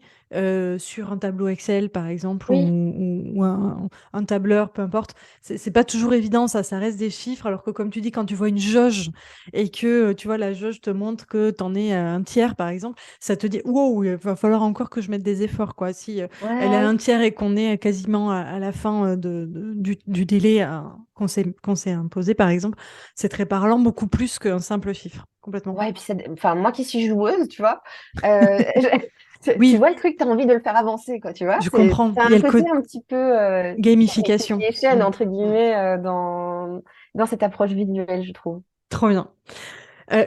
sur un tableau Excel par exemple oui, ou un tableur, peu importe. C'est pas toujours évident ça reste des chiffres alors que comme tu dis quand tu vois une jauge et que tu vois la jauge te montre que t'en es à un tiers par exemple, ça te dit wow, il va falloir encore que je mette des efforts quoi. Si elle est à ouais. un tiers et qu'on est quasiment à la fin du délai qu'on s'est imposé par exemple, c'est très parlant, beaucoup plus qu'un simple chiffre, complètement. Ouais, et puis enfin, moi qui suis joueuse, tu vois, tu Oui, vois le truc, tu as envie de le faire avancer, quoi, tu vois. je C'est comprends. Il y un a le côté code un petit peu gamification. gamification, Mm. entre guillemets, dans cette approche visuelle, je trouve. Trop bien.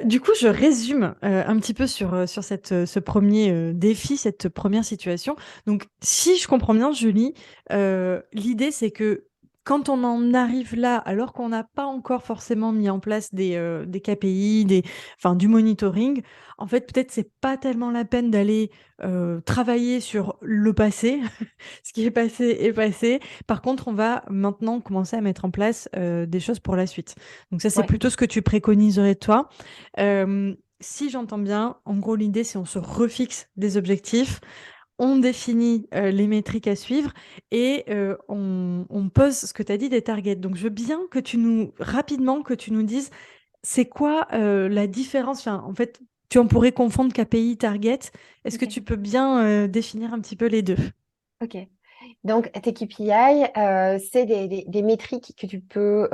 Du coup, je résume un petit peu sur ce premier défi, cette première situation. Donc, si je comprends bien, Julie, l'idée, c'est que quand on en arrive là, alors qu'on n'a pas encore forcément mis en place des KPI, enfin, du monitoring, en fait, peut-être c'est pas tellement la peine d'aller travailler sur le passé. Ce qui est passé est passé. Par contre, on va maintenant commencer à mettre en place des choses pour la suite. Donc ça, c'est Ouais, plutôt ce que tu préconiserais toi. Si j'entends bien, en gros, l'idée, c'est on se refixe des objectifs, on définit les métriques à suivre et on pose ce que tu as dit des targets. Donc, je veux bien que rapidement, que tu nous dises, c'est quoi la différence? Enfin, en fait, tu en pourrais confondre KPI, target. Est-ce que ok. tu peux bien définir un petit peu les deux? Ok. Donc, tes KPI, c'est des métriques que tu peux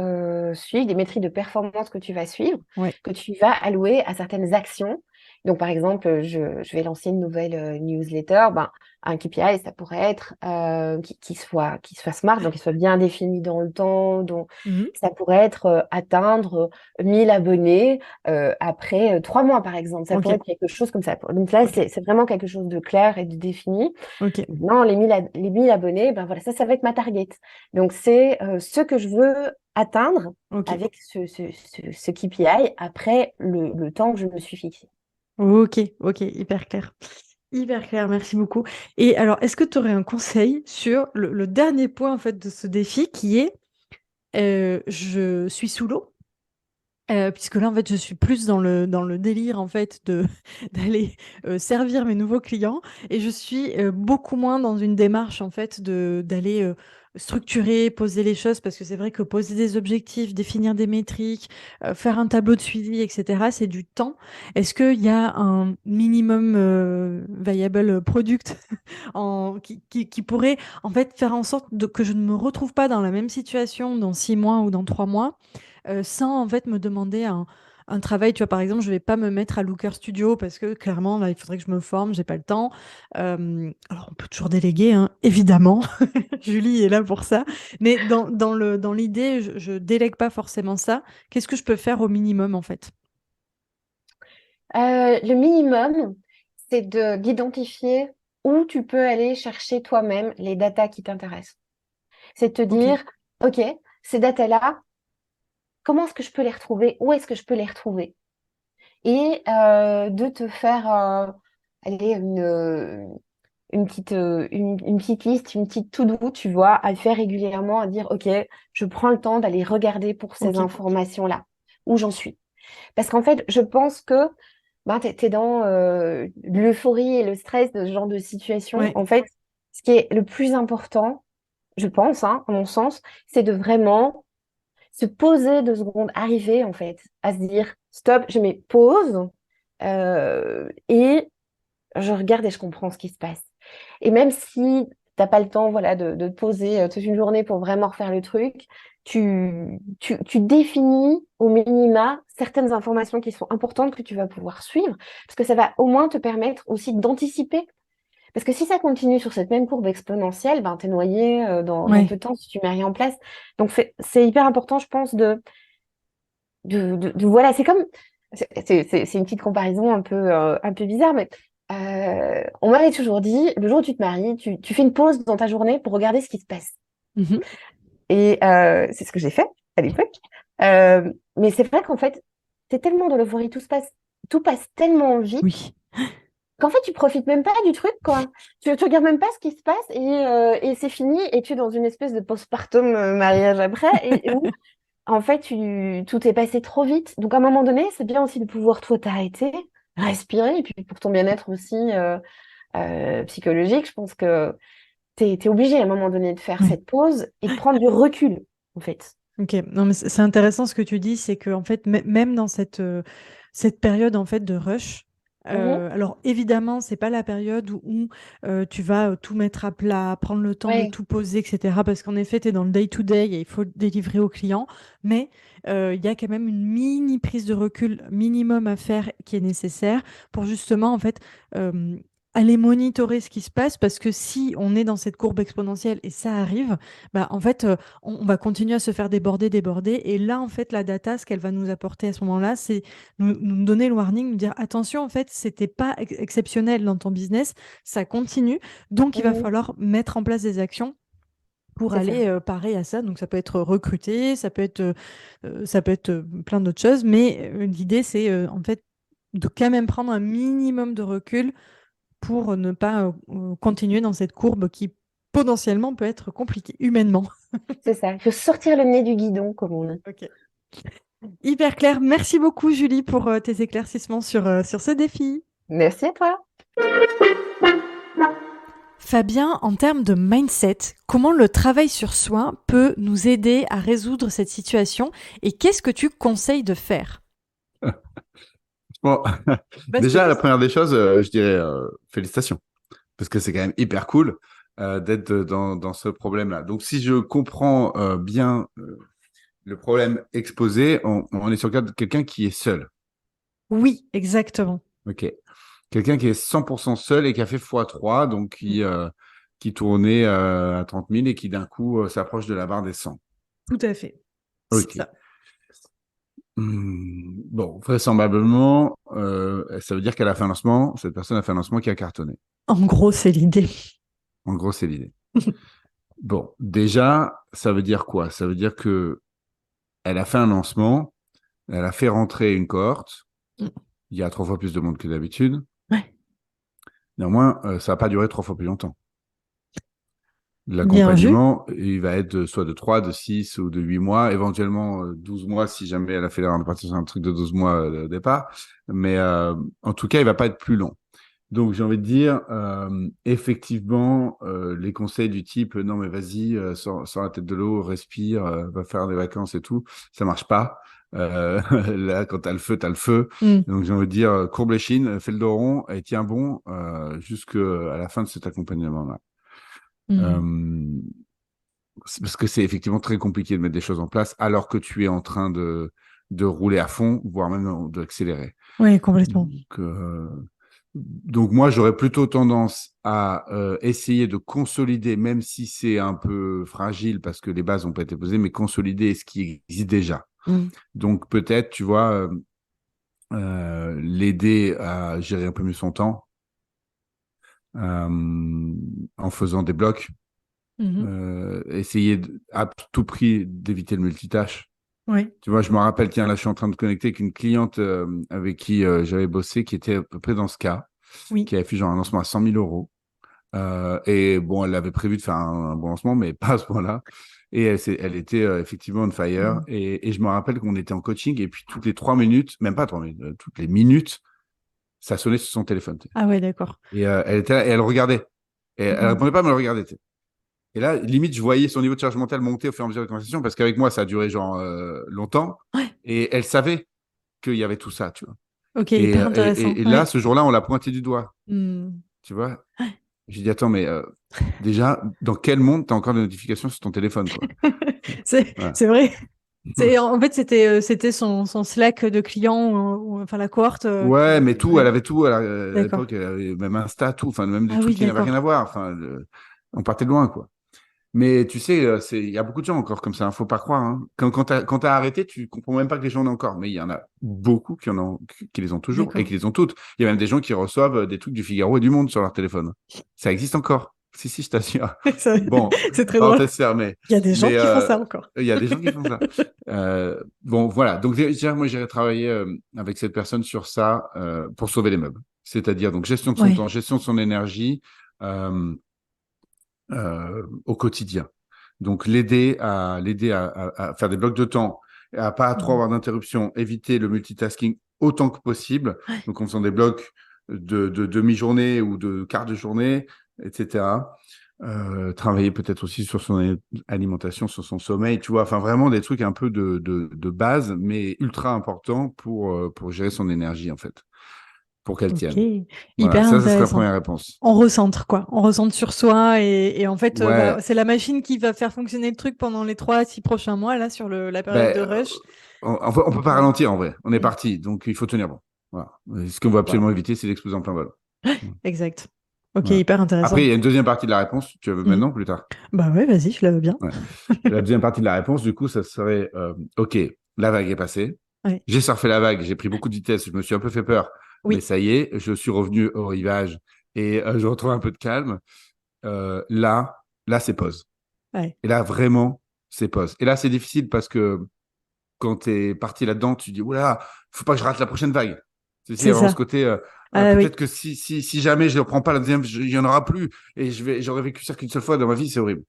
suivre, des métriques de performance que tu vas suivre, Ouais. que tu vas allouer à certaines actions. Donc, par exemple, je vais lancer une nouvelle newsletter. Ben, un KPI, ça pourrait être qui soit smart, donc qui soit bien défini dans le temps. Donc, Mhm. ça pourrait être atteindre 1000 abonnés après 3 mois, par exemple. Ça Ok, pourrait être quelque chose comme ça. Donc là, ok, c'est vraiment quelque chose de clair et de défini. ok, Non, les 1000 abonnés, ben voilà, ça va être ma target. Donc, c'est ce que je veux atteindre ok, avec ce KPI après le temps que je me suis fixé. ok, ok, hyper clair. Hyper clair, merci beaucoup. Et alors, est-ce que tu aurais un conseil sur le dernier point en fait de ce défi qui est je suis sous l'eau? Puisque là, en fait, je suis plus dans le délire, en fait, d'aller servir mes nouveaux clients et je suis beaucoup moins dans une démarche, en fait, d'aller structurer, poser les choses, parce que c'est vrai que poser des objectifs, définir des métriques, faire un tableau de suivi, etc., c'est du temps. Est-ce qu'il y a un minimum viable product qui pourrait, en fait, faire en sorte que je ne me retrouve pas dans la même situation dans 6 mois ou dans 3 mois? Sans en fait me demander un travail. Tu vois, par exemple, je vais pas me mettre à Looker Studio parce que clairement, là, il faudrait que je me forme, j'ai pas le temps. Alors, on peut toujours déléguer, hein, évidemment. Julie est là pour ça. Mais dans l'idée, je délègue pas forcément ça. Qu'est-ce que je peux faire au minimum, en fait? Le minimum, c'est d'identifier où tu peux aller chercher toi-même les datas qui t'intéressent. C'est de te Ok. dire, OK, ces datas-là, comment est-ce que je peux les retrouver? Où est-ce que je peux les retrouver? Et de te faire allez, une petite liste, une petite to-do, tu vois, à faire régulièrement, à dire, OK, je prends le temps d'aller regarder pour ces Ok. informations-là, où j'en suis. Parce qu'en fait, je pense que ben, tu es dans l'euphorie et le stress de ce genre de situation. Ouais. En fait, ce qui est le plus important, je pense, hein, à mon sens, c'est de vraiment se poser 2 secondes, arriver en fait à se dire, stop, je mets pause et je regarde et je comprends ce qui se passe. Et même si t'as pas le temps, voilà, de te poser toute une journée pour vraiment refaire le truc, tu définis au minima certaines informations qui sont importantes que tu vas pouvoir suivre, parce que ça va au moins te permettre aussi d'anticiper. Parce que si ça continue sur cette même courbe exponentielle, ben, t'es noyé dans peu Ouais. de temps si tu mets rien en place. Donc c'est hyper important, je pense, voilà, c'est comme c'est une petite comparaison un peu bizarre, mais on m'avait toujours dit, le jour où tu te maries, tu fais une pause dans ta journée pour regarder ce qui se passe. Mhm. Et c'est ce que j'ai fait à l'époque. Mais c'est vrai qu'en fait, c'est tellement de l'euphorie, tout passe tellement vite Oui. qu'en fait, tu profites même pas du truc, quoi. Tu regardes même pas ce qui se passe et c'est fini et tu es dans une espèce de postpartum mariage après et où en fait, tout est passé trop vite. Donc, à un moment donné, c'est bien aussi de pouvoir, toi, t'arrêter, respirer. Et puis, pour ton bien-être aussi psychologique, je pense que t'es obligé à un moment donné de faire Ouais. cette pause et de prendre du recul, en fait. Ok, non mais c'est intéressant ce que tu dis, c'est que en fait même dans cette période en fait de rush, Mhm. alors évidemment c'est pas la période où tu vas tout mettre à plat, prendre le temps de Ouais. tout poser, etc. Parce qu'en effet tu es dans le day to day et il faut délivrer au client, mais il y a quand même une mini prise de recul minimum à faire qui est nécessaire pour justement en fait euh, aller monitorer ce qui se passe, parce que si on est dans cette courbe exponentielle et ça arrive, bah en fait on va continuer à se faire déborder. Et là, en fait, la data, ce qu'elle va nous apporter à ce moment-là, c'est nous donner le warning, nous dire attention, en fait, c'était pas exceptionnel dans ton business, ça continue. Donc, il va Mhm. falloir mettre en place des actions pour C'est ça. aller parer à ça. Donc, ça peut être recruter, ça peut être plein d'autres choses. Mais l'idée, c'est en fait de quand même prendre un minimum de recul pour ne pas continuer dans cette courbe qui potentiellement peut être compliquée humainement. C'est ça. Il faut sortir le nez du guidon, comme on dit. Ok. Hyper clair. Merci beaucoup, Julie, pour tes éclaircissements sur ce défi. Merci à toi. Fabien, en termes de mindset, comment le travail sur soi peut nous aider à résoudre cette situation et qu'est-ce que tu conseilles de faire? Bon, Vaste déjà, la question. première des choses, je dirais félicitations, parce que c'est quand même hyper cool d'être dans ce problème-là. Donc, si je comprends bien le problème exposé, on est sur le cas de quelqu'un qui est seul. Oui, exactement. OK. Quelqu'un qui est 100% seul et qui a fait x3, donc qui tournait à 30 000 et qui d'un coup s'approche de la barre des 100. Tout à fait. C'est OK. ça. Bon, vraisemblablement, ça veut dire qu'elle a fait un lancement, cette personne a fait un lancement qui a cartonné. En gros, c'est l'idée. En gros, c'est l'idée. Bon, déjà, ça veut dire quoi? Ça veut dire que elle a fait un lancement, elle a fait rentrer une cohorte, Mm. il y a 3 fois plus de monde que d'habitude. Ouais. Néanmoins, ça n'a pas duré 3 fois plus longtemps. L'accompagnement, il va être soit de 3, de 6 ou de 8 mois, éventuellement 12 mois si jamais elle a fait l'erreur de partir sur un truc de 12 mois au départ. Mais en tout cas, il va pas être plus long. Donc, j'ai envie de dire, effectivement, les conseils du type non, mais vas-y, sors la tête de l'eau, respire, va faire des vacances et tout, ça marche pas. Là, quand t'as le feu, t'as le feu. Donc, j'ai envie de dire, courbe les chines, fais le dos rond et tiens bon jusqu'à la fin de cet accompagnement-là. C'est parce que c'est effectivement très compliqué de mettre des choses en place alors que tu es en train de rouler à fond, voire même d'accélérer. Oui, complètement. Donc moi, j'aurais plutôt tendance à essayer de consolider, même si c'est un peu fragile parce que les bases n'ont pas été posées, mais consolider ce qui existe déjà. Donc peut-être, tu vois, l'aider à gérer un peu mieux son temps en faisant des blocs. Essayer à tout prix d'éviter le multitâche. Oui. Tu vois, je me rappelle, tiens, là, je suis en train de connecter avec une cliente avec qui j'avais bossé, qui était à peu près dans ce cas, qui avait fait genre un lancement à 100 000 euros. Et bon, elle avait prévu de faire un bon lancement, mais pas à ce point-là. Et elle était effectivement on fire. Et je me rappelle qu'on était en coaching, et puis toutes les 3 minutes, même pas 3 minutes, toutes les minutes, ça sonnait sur son téléphone. Ah ouais, d'accord. Et elle était là, et elle regardait. Et elle répondait pas, mais elle regardait. Et là, limite, je voyais son niveau de charge mentale monter au fur et à mesure de la conversation parce qu'avec moi, ça a duré genre longtemps. Ouais. Et elle savait qu'il y avait tout ça, tu vois. Ok, hyper intéressant. Et là, ce jour-là, on l'a pointé du doigt. Tu vois. J'ai dit, attends, mais déjà, dans quel monde tu as encore des notifications sur ton téléphone, quoi. C'est vrai. En fait, c'était son Slack de client, enfin la cohorte. Ouais, mais tout, ouais. elle avait tout. À l'époque, elle avait même Insta, tout. Enfin, même des trucs qui n'avaient rien à voir. Enfin, on partait de loin, quoi. Mais tu sais, il y a beaucoup de gens encore comme ça, faut pas croire. Hein. Quand t'as arrêté, tu comprends même pas que les gens en ont encore. Mais il y en a beaucoup qui les ont toujours et qui les ont toutes. Il y a même des gens qui reçoivent des trucs du Figaro et du Monde sur leur téléphone. Ça existe encore. Si, je t'assure. Bon, c'est très drôle. Il y a des gens qui font ça encore. Il y a des gens qui font ça. Bon, voilà. Donc, déjà, moi, j'irai travailler avec cette personne sur ça pour sauver les meubles. C'est-à-dire, donc, gestion de son temps, gestion de son énergie. Au quotidien. Donc, l'aider à faire des blocs de temps, à pas trop avoir d'interruptions, éviter le multitasking autant que possible. Donc, en faisant des blocs de demi-journée ou de quart de journée, etc. Travailler peut-être aussi sur son alimentation, sur son sommeil, tu vois. Enfin, vraiment des trucs un peu de base, mais ultra importants pour gérer son énergie, en fait. Pour qu'elle tienne. Hyper ça intéressant. serait la première réponse. On recentre, quoi. On recentre sur soi et en fait, c'est la machine qui va faire fonctionner le truc pendant les 3 à 6 prochains mois, là, sur la période de rush. On peut pas ralentir, en vrai. On est parti, donc il faut tenir bon. Voilà. Ce qu'on veut absolument éviter, c'est d'exploser en plein vol. Exact. Ok, hyper intéressant. Après, il y a une deuxième partie de la réponse. Tu veux maintenant ou plus tard? Bah ouais, vas-y, je la veux bien. La deuxième partie de la réponse, du coup, ça serait OK, la vague est passée. J'ai surfé la vague, j'ai pris beaucoup de vitesse, je me suis un peu fait peur. Mais ça y est, je suis revenu au rivage et je retrouve un peu de calme. Là, c'est pause. Et là, vraiment, c'est pause. Et là, c'est difficile parce que quand tu es parti là-dedans, tu dis, oula, faut pas que je rate la prochaine vague. C'est vraiment ce côté, peut-être que si jamais je ne reprends pas la deuxième, il n'y en aura plus. Et j'aurais vécu ça qu'une seule fois dans ma vie, c'est horrible.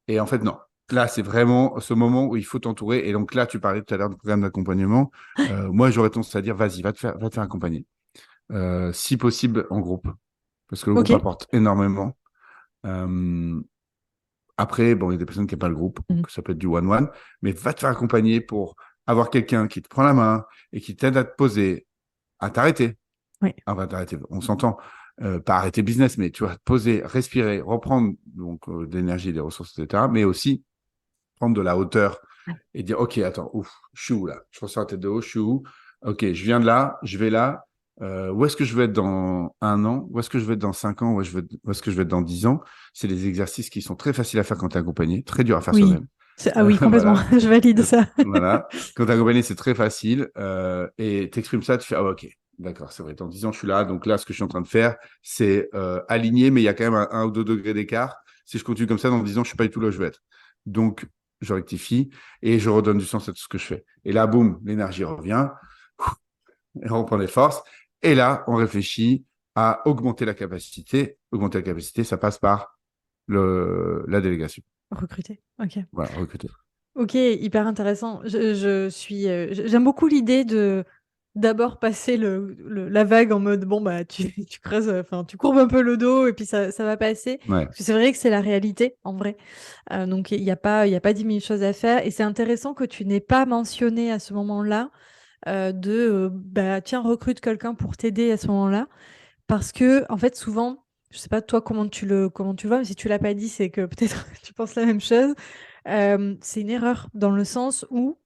Et en fait, non. Là, c'est vraiment ce moment où il faut t'entourer. Et donc là, tu parlais tout à l'heure du programme d'accompagnement. Moi, j'aurais tendance à dire, vas-y, va te faire accompagner. Si possible en groupe, parce que le groupe apporte énormément. Après, bon, il y a des personnes qui n'aiment pas le groupe, donc ça peut être du one-one, mais va te faire accompagner pour avoir quelqu'un qui te prend la main et qui t'aide à te poser, à t'arrêter. T'arrêter, on s'entend, pas arrêter business, mais tu vas te poser, respirer, reprendre donc de l'énergie, des ressources, etc., mais aussi prendre de la hauteur et dire, OK, attends, je suis où là? Je ressors la tête de haut, je suis où? OK, je viens de là, je vais là. Où est-ce que je vais être dans 1 an? Où est-ce que je vais être dans 5 ans? Où est-ce que je vais être dans 10 ans? C'est des exercices qui sont très faciles à faire quand tu es accompagné, très dur à faire soi-même. Ah oui, complètement. Voilà. Je valide ça. Voilà. Quand tu es accompagné, c'est très facile. Et tu exprimes ça, tu fais, OK, d'accord, c'est vrai, dans 10 ans, je suis là. Donc là, ce que je suis en train de faire, c'est aligner, mais il y a quand même 1 ou 2 degrés d'écart. Si je continue comme ça, dans 10 ans, je suis pas du tout là où je veux être. Donc, je rectifie et je redonne du sens à tout ce que je fais. Et là, boum, l'énergie revient. Et on reprend des forces. Et là, on réfléchit à augmenter la capacité. Augmenter la capacité, ça passe par la délégation. Recruter. Ok. Voilà, recruter. Ok, hyper intéressant. J'aime beaucoup l'idée de d'abord passer la vague en mode bon bah tu creuses, enfin tu courbes un peu le dos et puis ça va passer. Ouais. Parce que c'est vrai que c'est la réalité en vrai. Donc il y a pas 10 000 choses à faire et c'est intéressant que tu n'aies pas mentionné à ce moment-là bah tiens recrute quelqu'un pour t'aider à ce moment-là parce que en fait souvent je sais pas toi comment tu le vois mais si tu l'as pas dit c'est que peut-être tu penses la même chose. C'est une erreur dans le sens où,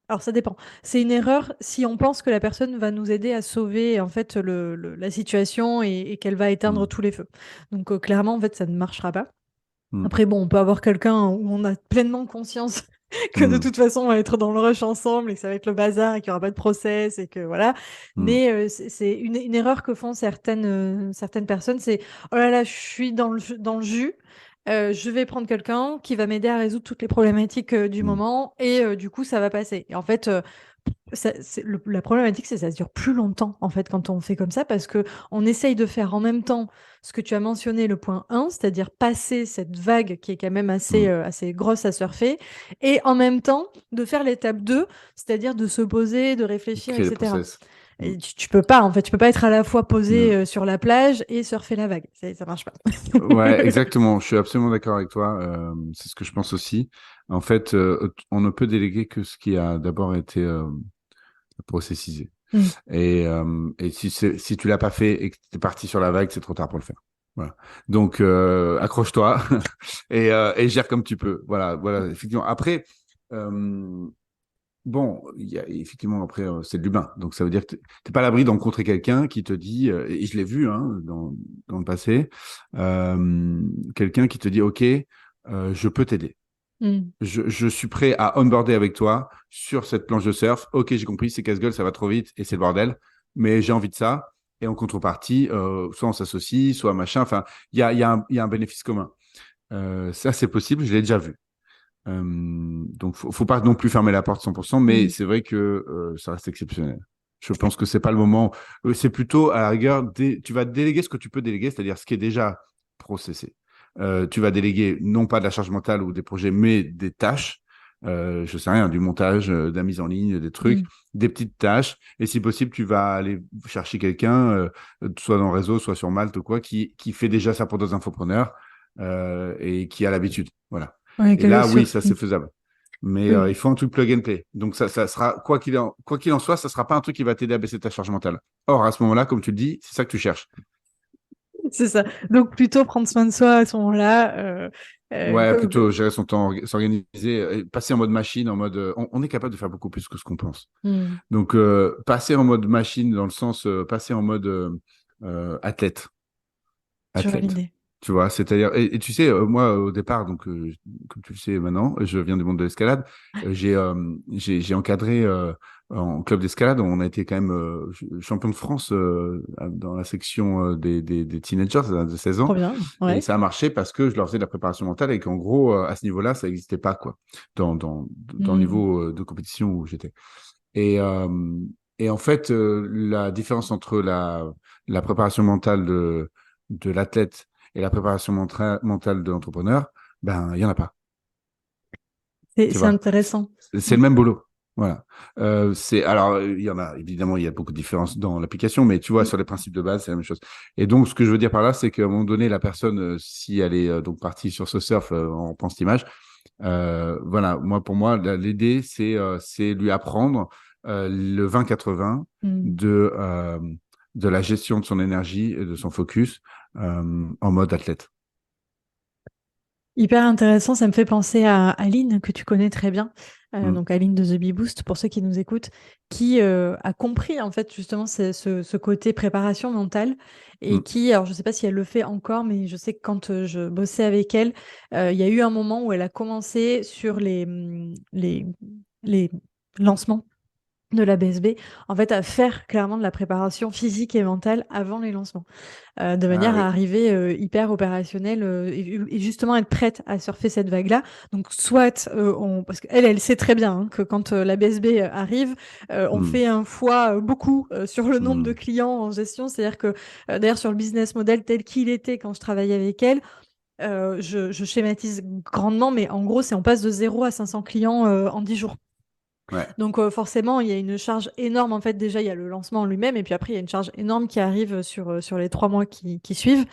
alors ça dépend. C'est une erreur si on pense que la personne va nous aider à sauver en fait la situation et qu'elle va éteindre Mm. tous les feux. Donc clairement en fait ça ne marchera pas. Mm. Après bon, on peut avoir quelqu'un où on a pleinement conscience que de Mm. toute façon on va être dans le rush ensemble et que ça va être le bazar et qu'il n'y aura pas de process et que voilà. Mm. Mais c'est une erreur que font certaines personnes, c'est oh là là, je suis dans le jus. Je vais prendre quelqu'un qui va m'aider à résoudre toutes les problématiques du Mm. moment et du coup ça va passer. Et en fait, la problématique, c'est que ça se dure plus longtemps en fait quand on fait comme ça parce que on essaye de faire en même temps ce que tu as mentionné, le point 1, c'est-à-dire passer cette vague qui est quand même assez, Mm. assez grosse à surfer, et en même temps de faire l'étape 2, c'est-à-dire de se poser, de réfléchir, Créer les etc. process. Mm. Et tu peux pas, en fait, tu peux pas être à la fois posé Mm. sur la plage et surfer la vague. Ça marche pas. Ouais, exactement. Je suis absolument d'accord avec toi. C'est ce que je pense aussi. En fait, on ne peut déléguer que ce qui a d'abord été processisé. Mm. Et si tu l'as pas fait et que tu es parti sur la vague, c'est trop tard pour le faire. Voilà. Donc, accroche-toi et gère comme tu peux. Voilà, voilà. Effectivement. Après, euh, bon, il y a, effectivement, après, c'est de l'humain. Donc, ça veut dire que t'es pas à l'abri d'encontrer quelqu'un qui te dit, et je l'ai vu hein, dans le passé, quelqu'un qui te dit, OK, je peux t'aider. Mm. Je suis prêt à onboarder avec toi sur cette planche de surf. Ok, j'ai compris, c'est casse-gueule, ça va trop vite et c'est le bordel, mais j'ai envie de ça. Et en contrepartie, soit on s'associe, soit machin. Enfin, il y a un bénéfice commun. Ça, c'est possible, je l'ai déjà vu. Donc, faut pas non plus fermer la porte 100%, mais Mm. c'est vrai que ça reste exceptionnel. Je pense que c'est pas le moment. C'est plutôt, à la rigueur, tu vas déléguer ce que tu peux déléguer, c'est-à-dire ce qui est déjà processé. Tu vas déléguer non pas de la charge mentale ou des projets, mais des tâches. Je sais rien, du montage, de la mise en ligne, des trucs, Mm. des petites tâches. Et si possible, tu vas aller chercher quelqu'un, soit dans le réseau, soit sur Malte ou quoi, qui fait déjà ça pour d'autres infopreneurs et qui a l'habitude. Voilà. Ouais, Et là, oui, ça c'est Mm. faisable. Mais Oui. il faut un truc plug and play. Donc ça sera, quoi qu'il en soit, ça sera pas un truc qui va t'aider à baisser ta charge mentale. Or, à ce moment-là, comme tu le dis, c'est ça que tu cherches. C'est ça. Donc plutôt prendre soin de soi à ce moment-là. Ouais, plutôt gérer son temps, s'organiser, passer en mode machine, en mode, on est capable de faire beaucoup plus que ce qu'on pense. Mm. Donc, passer en mode machine dans le sens, passer en mode athlète. Je vois Athlète. l'idée. Tu vois, c'est-à-dire, et tu sais, moi, au départ, donc, comme tu le sais maintenant, je viens du monde de l'escalade. J'ai encadré en club d'escalade. On a été quand même champion de France dans la section des teenagers de 16 Trop ans. bien. Et Ouais. ça a marché parce que je leur faisais de la préparation mentale et qu'en gros, à ce niveau-là, ça n'existait pas, quoi, dans le Mm. niveau de compétition où j'étais. Et, euh, et en fait, la différence entre la préparation mentale de l'athlète et la préparation mentale de l'entrepreneur, ben, il n'y en a pas. Tu C'est vois, intéressant. c'est le même boulot. Voilà. Alors, il y en a, évidemment, il y a beaucoup de différences dans l'application, mais tu vois, Mm. sur les principes de base, c'est la même chose. Et donc, ce que je veux dire par là, c'est qu'à un moment donné, la personne, si elle est donc partie sur ce surf, on reprend cette image, voilà, pour moi, l'idée, c'est lui apprendre le 20-80 Mm. de la gestion de son énergie et de son focus en mode athlète. Hyper intéressant, ça me fait penser à Aline, que tu connais très bien, Mm, donc Aline de The Bee Boost, pour ceux qui nous écoutent, qui a compris en fait justement ce côté préparation mentale et mm, qui, alors je sais pas si elle le fait encore, mais je sais que quand je bossais avec elle, il y a eu un moment où elle a commencé sur les lancements de la BSB, en fait, à faire clairement de la préparation physique et mentale avant les lancements, de Ah manière oui. à arriver hyper opérationnelle et justement être prête à surfer cette vague-là. Donc, soit, parce qu'elle sait très bien hein, que quand la BSB arrive, on Mm, fait un fois beaucoup sur le nombre de mm, clients en gestion. C'est-à-dire que, d'ailleurs, sur le business model tel qu'il était quand je travaillais avec elle, je schématise grandement, mais en gros, on passe de 0 à 500 clients en 10 jours. Ouais. Donc forcément, il y a une charge énorme. En fait, déjà, il y a le lancement en lui-même, et puis après, il y a une charge énorme qui arrive sur les 3 mois qui suivent.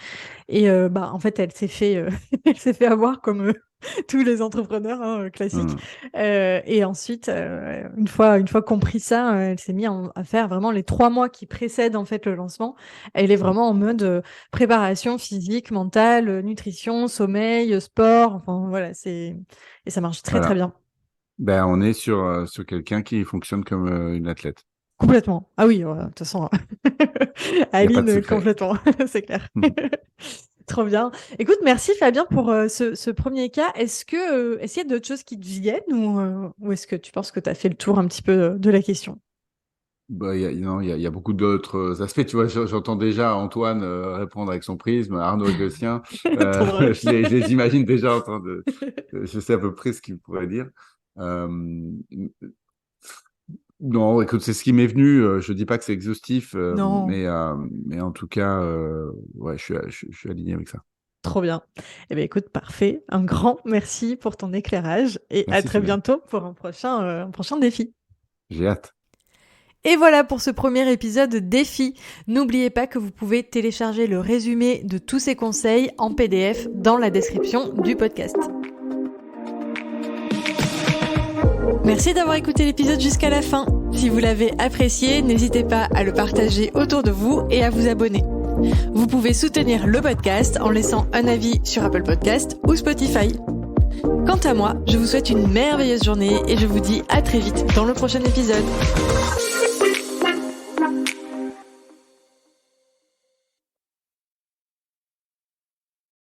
Et en fait, elle s'est fait, elle s'est fait avoir comme tous les entrepreneurs classiques. Et ensuite, une fois compris ça, elle s'est mise à faire vraiment les 3 mois qui précèdent en fait le lancement. Elle est vraiment en mode préparation physique, mentale, nutrition, sommeil, sport. Enfin voilà, et ça marche très très bien. Ben, on est sur quelqu'un qui fonctionne comme une athlète. Complètement. Ah oui, de toute façon, Aline, complètement, c'est clair. Trop bien. Écoute, merci Fabien pour ce premier cas. Est-ce qu'il y a d'autres choses qui te viennent ou est-ce que tu penses que tu as fait le tour un petit peu de la question? Bah, il y a beaucoup d'autres aspects. Tu vois, j'entends déjà Antoine répondre avec son prisme, Arnaud avec le sien. Je les imagine déjà en train de. Je sais à peu près ce qu'il pourrait dire. Non, écoute, c'est ce qui m'est venu. Je dis pas que c'est exhaustif, Non. mais en tout cas, ouais, je suis aligné avec ça. Trop bien. Eh bien, écoute, parfait. Un grand merci pour ton éclairage et Merci, à très Sylvia. bientôt pour un prochain défi. J'ai hâte. Et voilà pour ce premier épisode défi. N'oubliez pas que vous pouvez télécharger le résumé de tous ces conseils en PDF dans la description du podcast. Merci d'avoir écouté l'épisode jusqu'à la fin. Si vous l'avez apprécié, n'hésitez pas à le partager autour de vous et à vous abonner. Vous pouvez soutenir le podcast en laissant un avis sur Apple Podcast ou Spotify. Quant à moi, je vous souhaite une merveilleuse journée et je vous dis à très vite dans le prochain épisode.